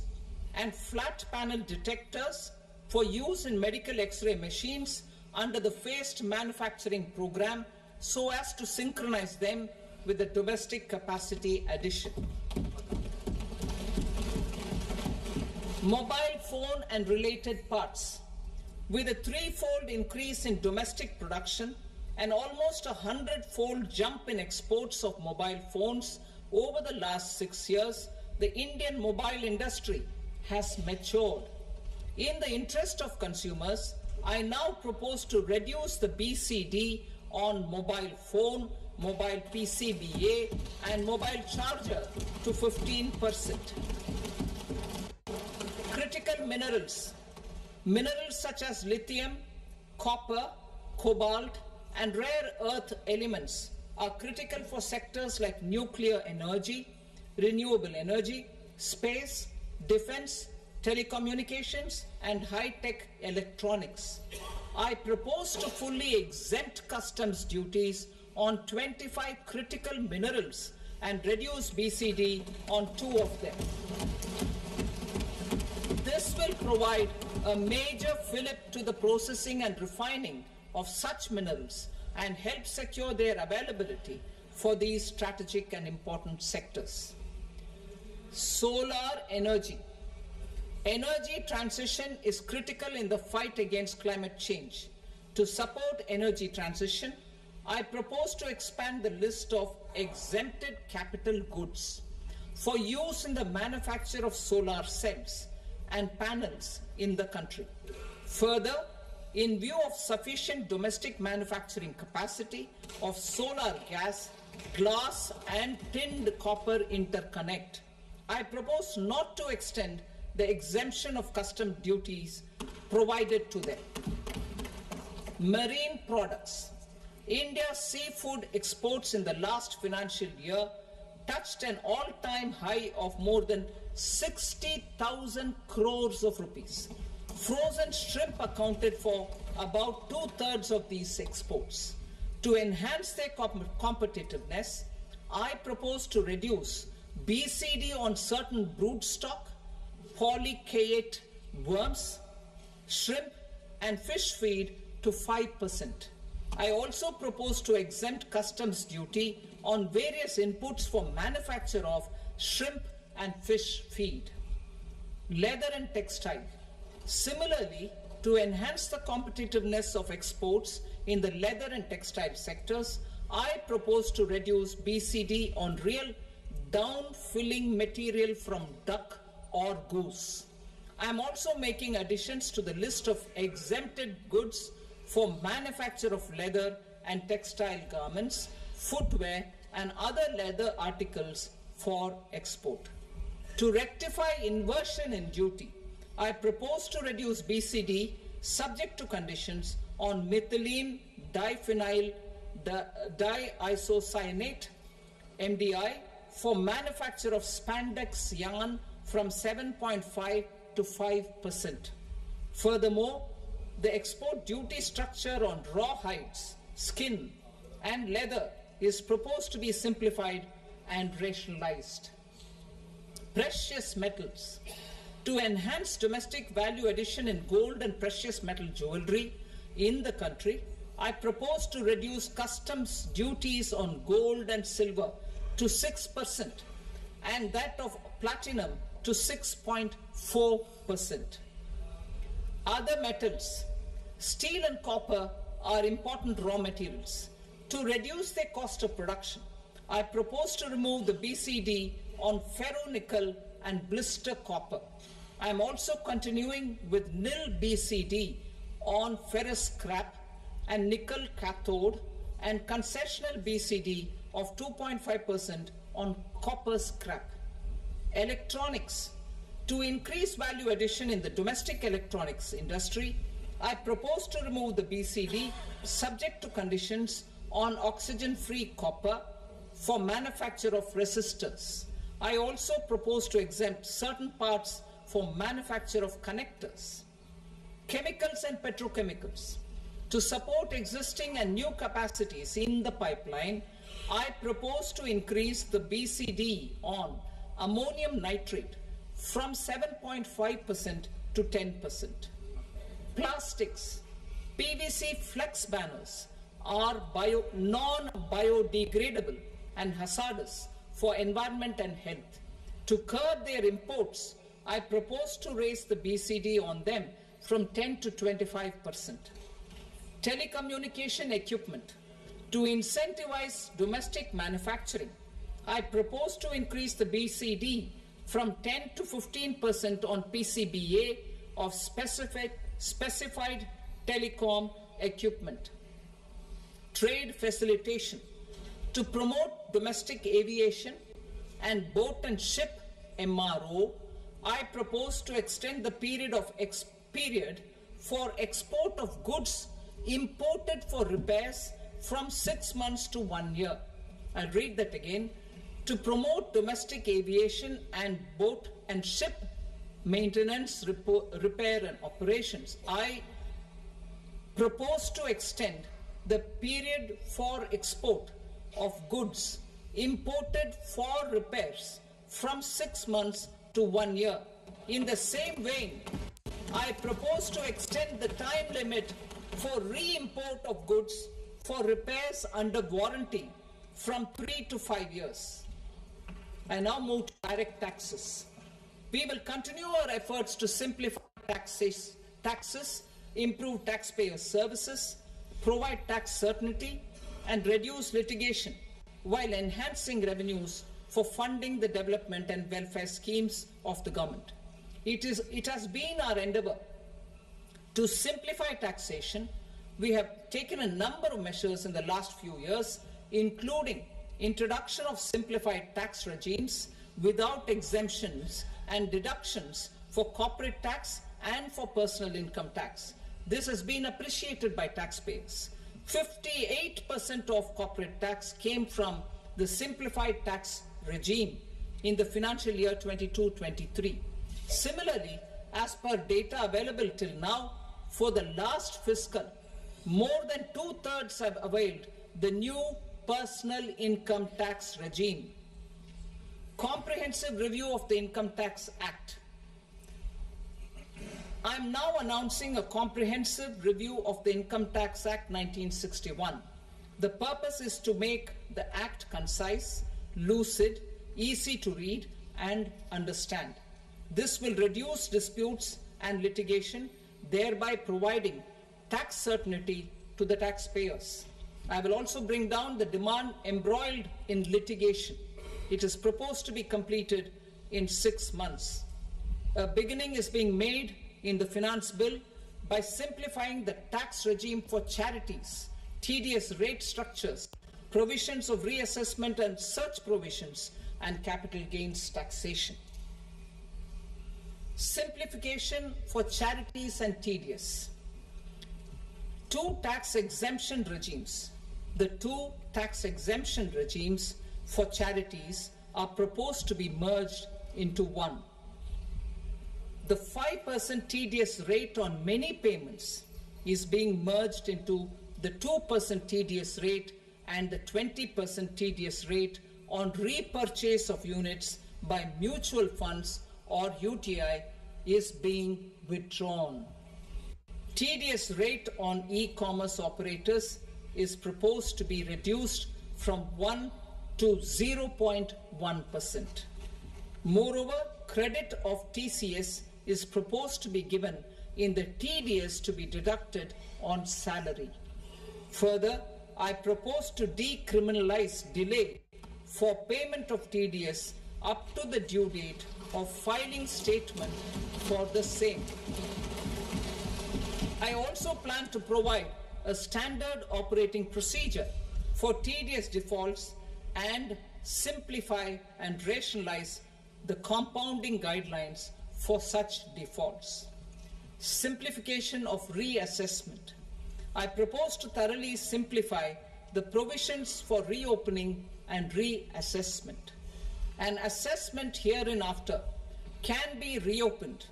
and flat panel detectors for use in medical X-ray machines under the phased manufacturing program so as to synchronize them with the domestic capacity addition. Mobile phone and related parts. With a 3-fold increase in domestic production and almost a 100-fold jump in exports of mobile phones over the last 6 years, the Indian mobile industry has matured. In the interest of consumers, I now propose to reduce the BCD on mobile phone, mobile PCBA, and mobile charger to 15%. Critical minerals. Minerals such as lithium, copper, cobalt, and rare earth elements are critical for sectors like nuclear energy, renewable energy, space, defense, telecommunications, and high-tech electronics. I propose to fully exempt customs duties on 25 critical minerals and reduce BCD on 2 of them. This will provide a major fillip to the processing and refining of such minerals and help secure their availability for these strategic and important sectors. Solar energy. Energy transition is critical in the fight against climate change. To support energy transition, I propose to expand the list of exempted capital goods for use in the manufacture of solar cells and panels in the country. Further, in view of sufficient domestic manufacturing capacity of solar gas, glass and tinned copper interconnect, I propose not to extend the exemption of custom duties provided to them. Marine products. India's seafood exports in the last financial year touched an all-time high of more than 60,000 crores of rupees. Frozen shrimp accounted for about 2/3 of these exports. To enhance their competitiveness, I propose to reduce BCD on certain broodstock, polychaete worms, shrimp and fish feed to 5%. I also propose to exempt customs duty on various inputs for manufacture of shrimp and fish feed. Leather and textile. Similarly, to enhance the competitiveness of exports in the leather and textile sectors, I propose to reduce BCD on real down-filling material from duck or goose. I am also making additions to the list of exempted goods for manufacture of leather and textile garments, footwear and other leather articles for export. To rectify inversion in duty, I propose to reduce BCD subject to conditions on methylene diphenyl diisocyanate MDI for manufacture of spandex yarn from 7.5 to 5%. Furthermore, the export duty structure on raw hides, skin and leather is proposed to be simplified and rationalized. Precious metals. To enhance domestic value addition in gold and precious metal jewelry in the country, I propose to reduce customs duties on gold and silver to 6% and that of platinum to 6.4%. Other metals. Steel and copper are important raw materials. To reduce their cost of production, I propose to remove the BCD on ferronickel and blister copper. I am also continuing with nil BCD on ferrous scrap and nickel cathode and concessional BCD of 2.5% on copper scrap. Electronics. To increase value addition in the domestic electronics industry, I propose to remove the BCD subject to conditions on oxygen-free copper for manufacture of resistors. I also propose to exempt certain parts for manufacture of connectors. Chemicals and petrochemicals. To support existing and new capacities in the pipeline, I propose to increase the BCD on ammonium nitrate from 7.5% to 10%. Plastics. PVC flex banners are non-biodegradable and hazardous for environment and health. To curb their imports, I propose to raise the BCD on them from 10 to 25%. Telecommunication equipment. To incentivize domestic manufacturing, I propose to increase the BCD from 10 to 15% on PCBA of specified telecom equipment. Trade facilitation. To promote domestic aviation and boat and ship MRO, I propose to extend the period for export of goods imported for repairs from 6 months to 1 year. I'll read that again. To promote domestic aviation and boat and ship maintenance, repair and operations, I propose to extend the period for export of goods imported for repairs from 6 months to 1 year in the same vein, I propose to extend the time limit for re-import of goods for repairs under warranty from 3 to 5 years. I now move to direct taxes. We will continue our efforts to simplify taxes, improve taxpayer services, provide tax certainty, and reduce litigation while enhancing revenues for funding the development and welfare schemes of the government. It has been our endeavor to simplify taxation. We have taken a number of measures in the last few years, including introduction of simplified tax regimes without exemptions and deductions for corporate tax and for personal income tax. This has been appreciated by taxpayers. 58% of corporate tax came from the simplified tax regime in the financial year 22-23. Similarly, as per data available till now, for the last fiscal, more than 2/3 have availed the new personal income tax regime. Comprehensive review of the Income Tax Act. I am now announcing a comprehensive review of the Income Tax Act 1961. The purpose is to make the Act concise, lucid, easy to read and understand. This will reduce disputes and litigation, thereby providing tax certainty to the taxpayers. I will also bring down the demand embroiled in litigation. It is proposed to be completed in 6 months. A beginning is being made in the finance bill by simplifying the tax regime for charities, TDS rate structures, provisions of reassessment and such provisions, and capital gains taxation. Simplification for charities and TDS. Two tax exemption regimes. The two tax exemption regimes for charities are proposed to be merged into one. The 5% TDS rate on many payments is being merged into the 2% TDS rate, and the 20% TDS rate on repurchase of units by mutual funds or UTI is being withdrawn. TDS rate on e-commerce operators is proposed to be reduced from 1 to 0.1%. Moreover, credit of TCS is proposed to be given in the TDS to be deducted on salary. Further, I propose to decriminalize delay for payment of TDS up to the due date of filing statement for the same. I also plan to provide a standard operating procedure for TDS defaults and simplify and rationalize the compounding guidelines for such defaults. Simplification of reassessment. I propose to thoroughly simplify the provisions for reopening and reassessment. An assessment hereinafter can be reopened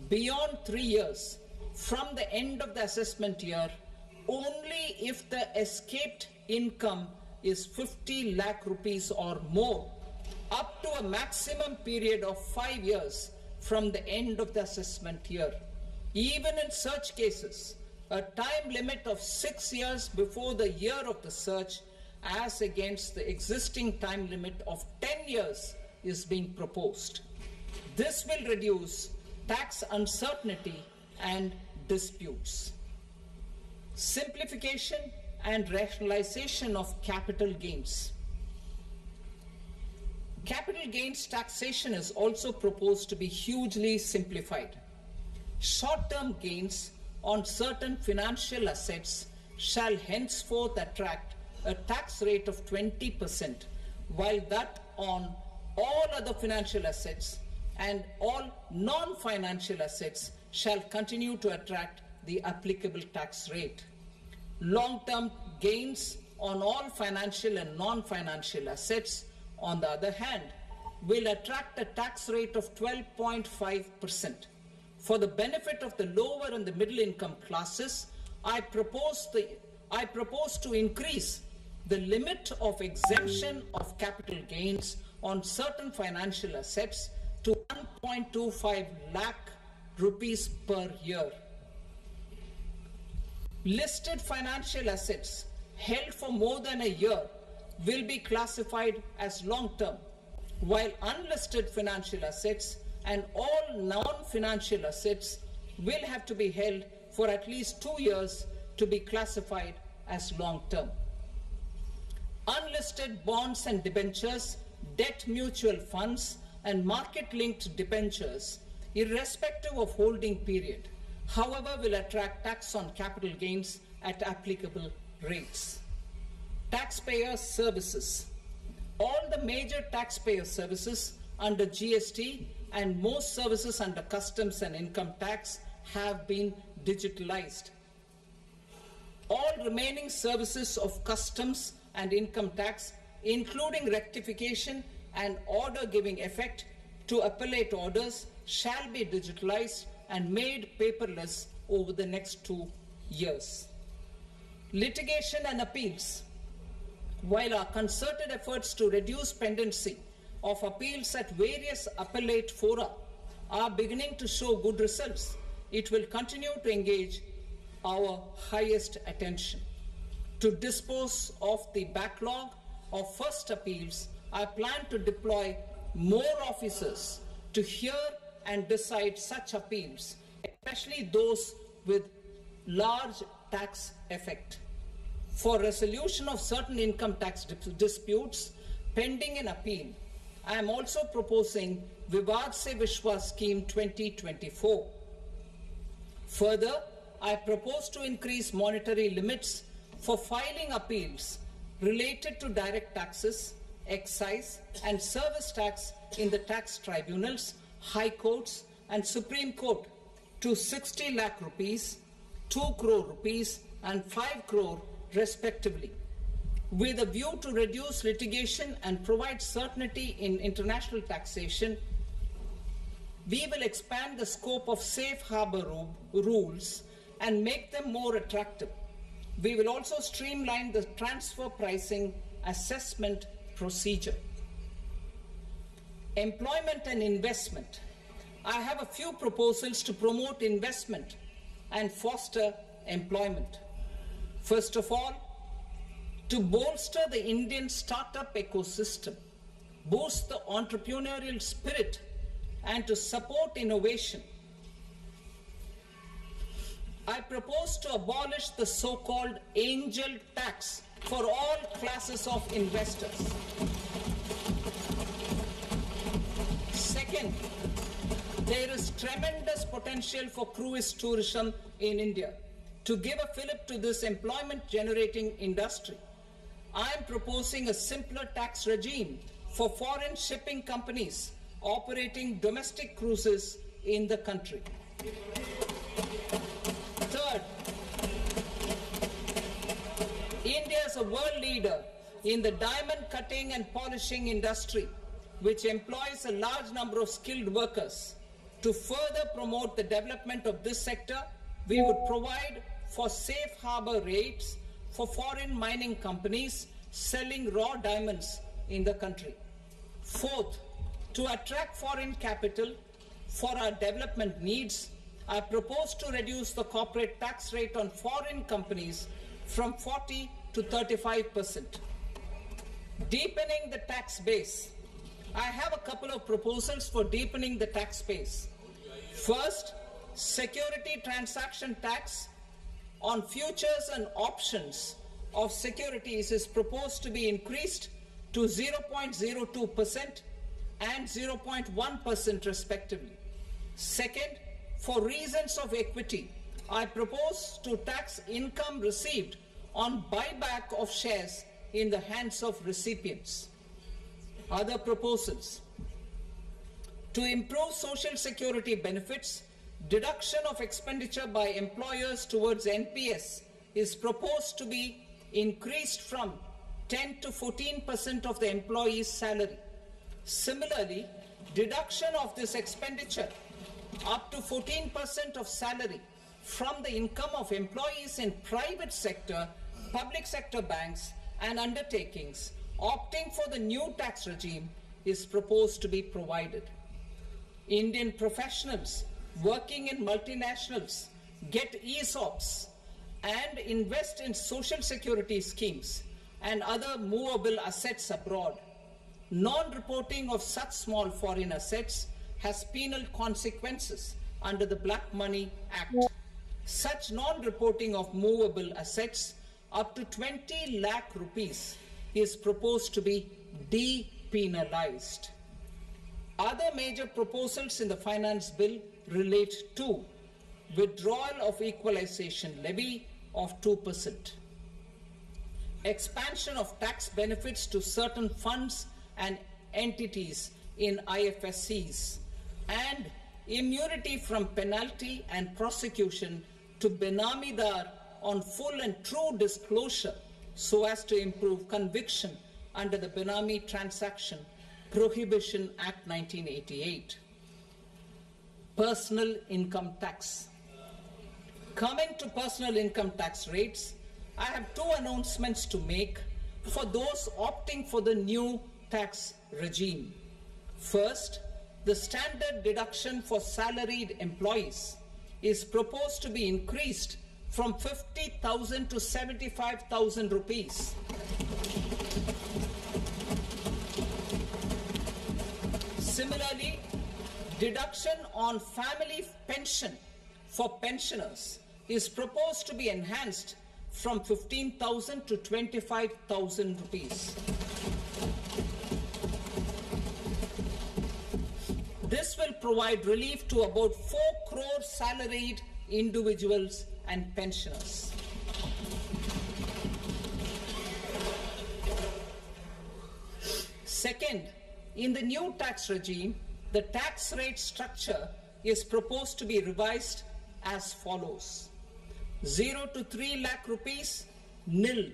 beyond 3 years from the end of the assessment year only if the escaped income is 50 lakh rupees or more, up to a maximum period of 5 years from the end of the assessment year. Even in such cases, a time limit of 6 years before the year of the search, as against the existing time limit of 10 years, is being proposed. This will reduce tax uncertainty and disputes. Simplification and rationalization of capital gains. Capital gains taxation is also proposed to be hugely simplified. Short-term gains on certain financial assets shall henceforth attract a tax rate of 20%, while that on all other financial assets and all non-financial assets shall continue to attract the applicable tax rate. Long-term gains on all financial and non-financial assets, on the other hand, will attract a tax rate of 12.5%. For the benefit of the lower and the middle income classes, I propose to increase the limit of exemption of capital gains on certain financial assets to 1.25 lakh rupees per year. Listed financial assets held for more than a year will be classified as long-term, while unlisted financial assets and all non-financial assets will have to be held for at least 2 years to be classified as long-term. Unlisted bonds and debentures, debt mutual funds, and market-linked debentures, irrespective of holding period, however, will attract tax on capital gains at applicable rates. Taxpayer services. All the major taxpayer services under GST and most services under customs and income tax have been digitalized. All remaining services of customs and income tax, including rectification and order giving effect to appellate orders, shall be digitalized and made paperless over the next 2 years. Litigation and appeals. While our concerted efforts to reduce pendency of appeals at various appellate fora are beginning to show good results, it will continue to engage our highest attention. To dispose of the backlog of first appeals, I plan to deploy more officers to hear and decide such appeals, especially those with large tax effect. For resolution of certain income tax disputes pending an appeal, I am also proposing Vivad Se Vishwas Scheme 2024. Further, I propose to increase monetary limits for filing appeals related to direct taxes, excise, and service tax in the tax tribunals, high courts, and Supreme Court to 60 lakh rupees, 2 crore rupees, and 5 crore respectively, with a view to reduce litigation and provide certainty in international taxation. We will expand the scope of safe harbor rules and make them more attractive. We will also streamline the transfer pricing assessment procedure. Employment and investment. I have a few proposals to promote investment and foster employment. First of all, to bolster the Indian startup ecosystem, boost the entrepreneurial spirit, and to support innovation, I propose to abolish the so-called angel tax for all classes of investors. Second, there is tremendous potential for cruise tourism in India. To give a fillip to this employment-generating industry, I am proposing a simpler tax regime for foreign shipping companies operating domestic cruises in the country. Third, India is a world leader in the diamond cutting and polishing industry, which employs a large number of skilled workers. To further promote the development of this sector, we would provide for safe harbor rates for foreign mining companies selling raw diamonds in the country. Fourth, to attract foreign capital for our development needs, I propose to reduce the corporate tax rate on foreign companies from 40 to 35%. Deepening the tax base. I have a couple of proposals for deepening the tax base. First, security transaction tax on futures and options of securities is proposed to be increased to 0.02% and 0.1% respectively. Second, for reasons of equity, I propose to tax income received on buyback of shares in the hands of recipients. Other proposals. To improve social security benefits, deduction of expenditure by employers towards NPS is proposed to be increased from 10 to 14% of the employee's salary. Similarly, deduction of this expenditure up to 14% of salary from the income of employees in private sector, public sector banks and undertakings opting for the new tax regime is proposed to be provided. Indian professionals working in multinationals get ESOPs and invest in social security schemes and other movable assets abroad. Non-reporting of such small foreign assets has penal consequences under the Black Money Act. Such non-reporting of movable assets up to 20 lakh rupees is proposed to be depenalized. Other major proposals in the finance bill relate to withdrawal of equalization levy of 2%, expansion of tax benefits to certain funds and entities in IFSCs, and immunity from penalty and prosecution to Benamidar on full and true disclosure so as to improve conviction under the Benami Transaction Prohibition Act 1988. Personal income tax. Coming to personal income tax rates, I have two announcements to make for those opting for the new tax regime. First, the standard deduction for salaried employees is proposed to be increased from 50,000 to 75,000 rupees. Similarly, deduction on family pension for pensioners is proposed to be enhanced from 15,000 to 25,000 rupees. This will provide relief to about 4 crore salaried individuals and pensioners. Second, in the new tax regime, the tax rate structure is proposed to be revised as follows: 0 to 3 lakh rupees, nil;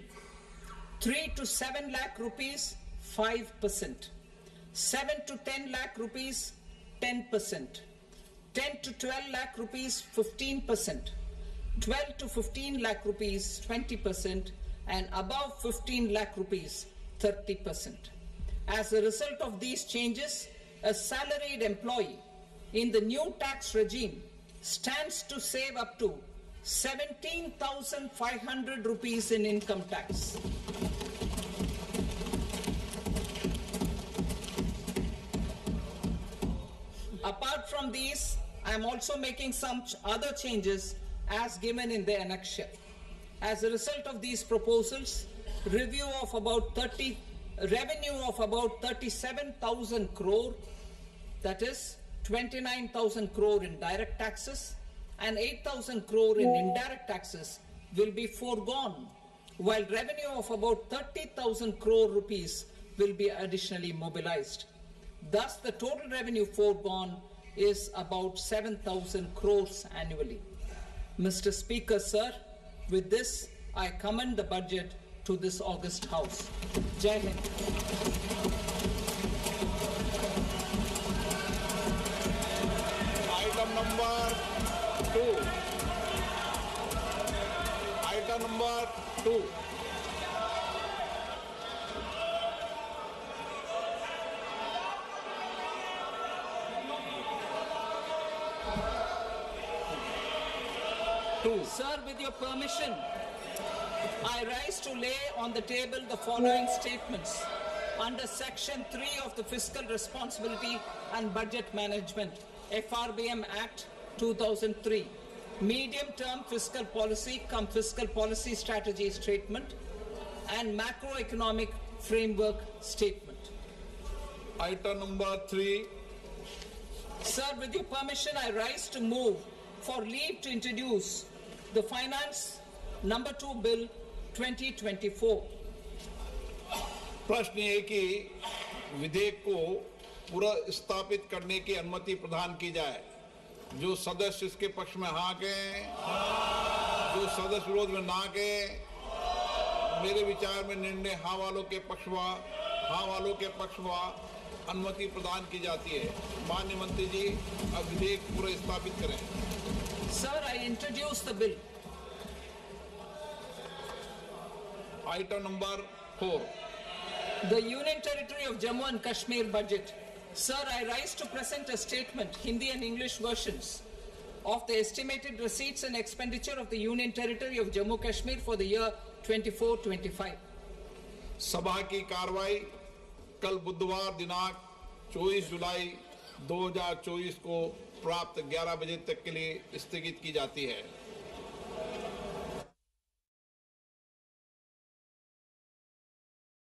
3 to 7 lakh rupees, 5%; 7 to 10 lakh rupees, 10%; 10 to 12 lakh rupees, 15%; 12 to 15 lakh rupees, 20%; and above 15 lakh rupees, 30%. As a result of these changes, a salaried employee in the new tax regime stands to save up to 17,500 rupees in income tax. Apart from these, I am also making some other changes as given in the annexure. As a result of these proposals, revenue of about 37,000 crore, that is 29,000 crore in direct taxes and 8,000 crore in indirect taxes will be foregone, while revenue of about 30,000 crore rupees will be additionally mobilized. Thus, the total revenue foregone is about 7,000 crores annually. Mr. Speaker, sir, with this, I commend the budget to this august House. Jai Hind. Item number 2. Item number 2. Sir, with your permission, I rise to lay on the table the following statements under Section 3 of the Fiscal Responsibility and Budget Management, FRBM Act 2003, Medium-Term Fiscal Policy cum Fiscal Policy Strategy Statement and Macroeconomic Framework Statement. Item number 3. Sir, with your permission, I rise to move for leave to introduce the Finance Number 2 Bill 2024. प्रश्न ये कि विधेयक को पूरा स्थापित करने की अनुमति प्रदान की जाए। जो सदस्य इसके पक्ष में हाँ कहें, जो सदस्य विरोध में ना कहें। मेरे विचार में निर्णय हाँ वालों के पक्ष में अनुमति प्रदान की जाती है। माननीय मंत्री जी, अब विधेयक पूरा स्थापित करें। Sir, I introduce the bill. Item number 4. The Union Territory of Jammu and Kashmir budget, Sir, I rise to present a statement, Hindi and English versions, of the estimated receipts and expenditure of the Union Territory of Jammu Kashmir for the year 24-25. सभा की कार्रवाई कल बुधवार दिनांक 24 जुलाई 2024 को प्राप्त 11 बजे तक के लिए स्थगित की जाती है।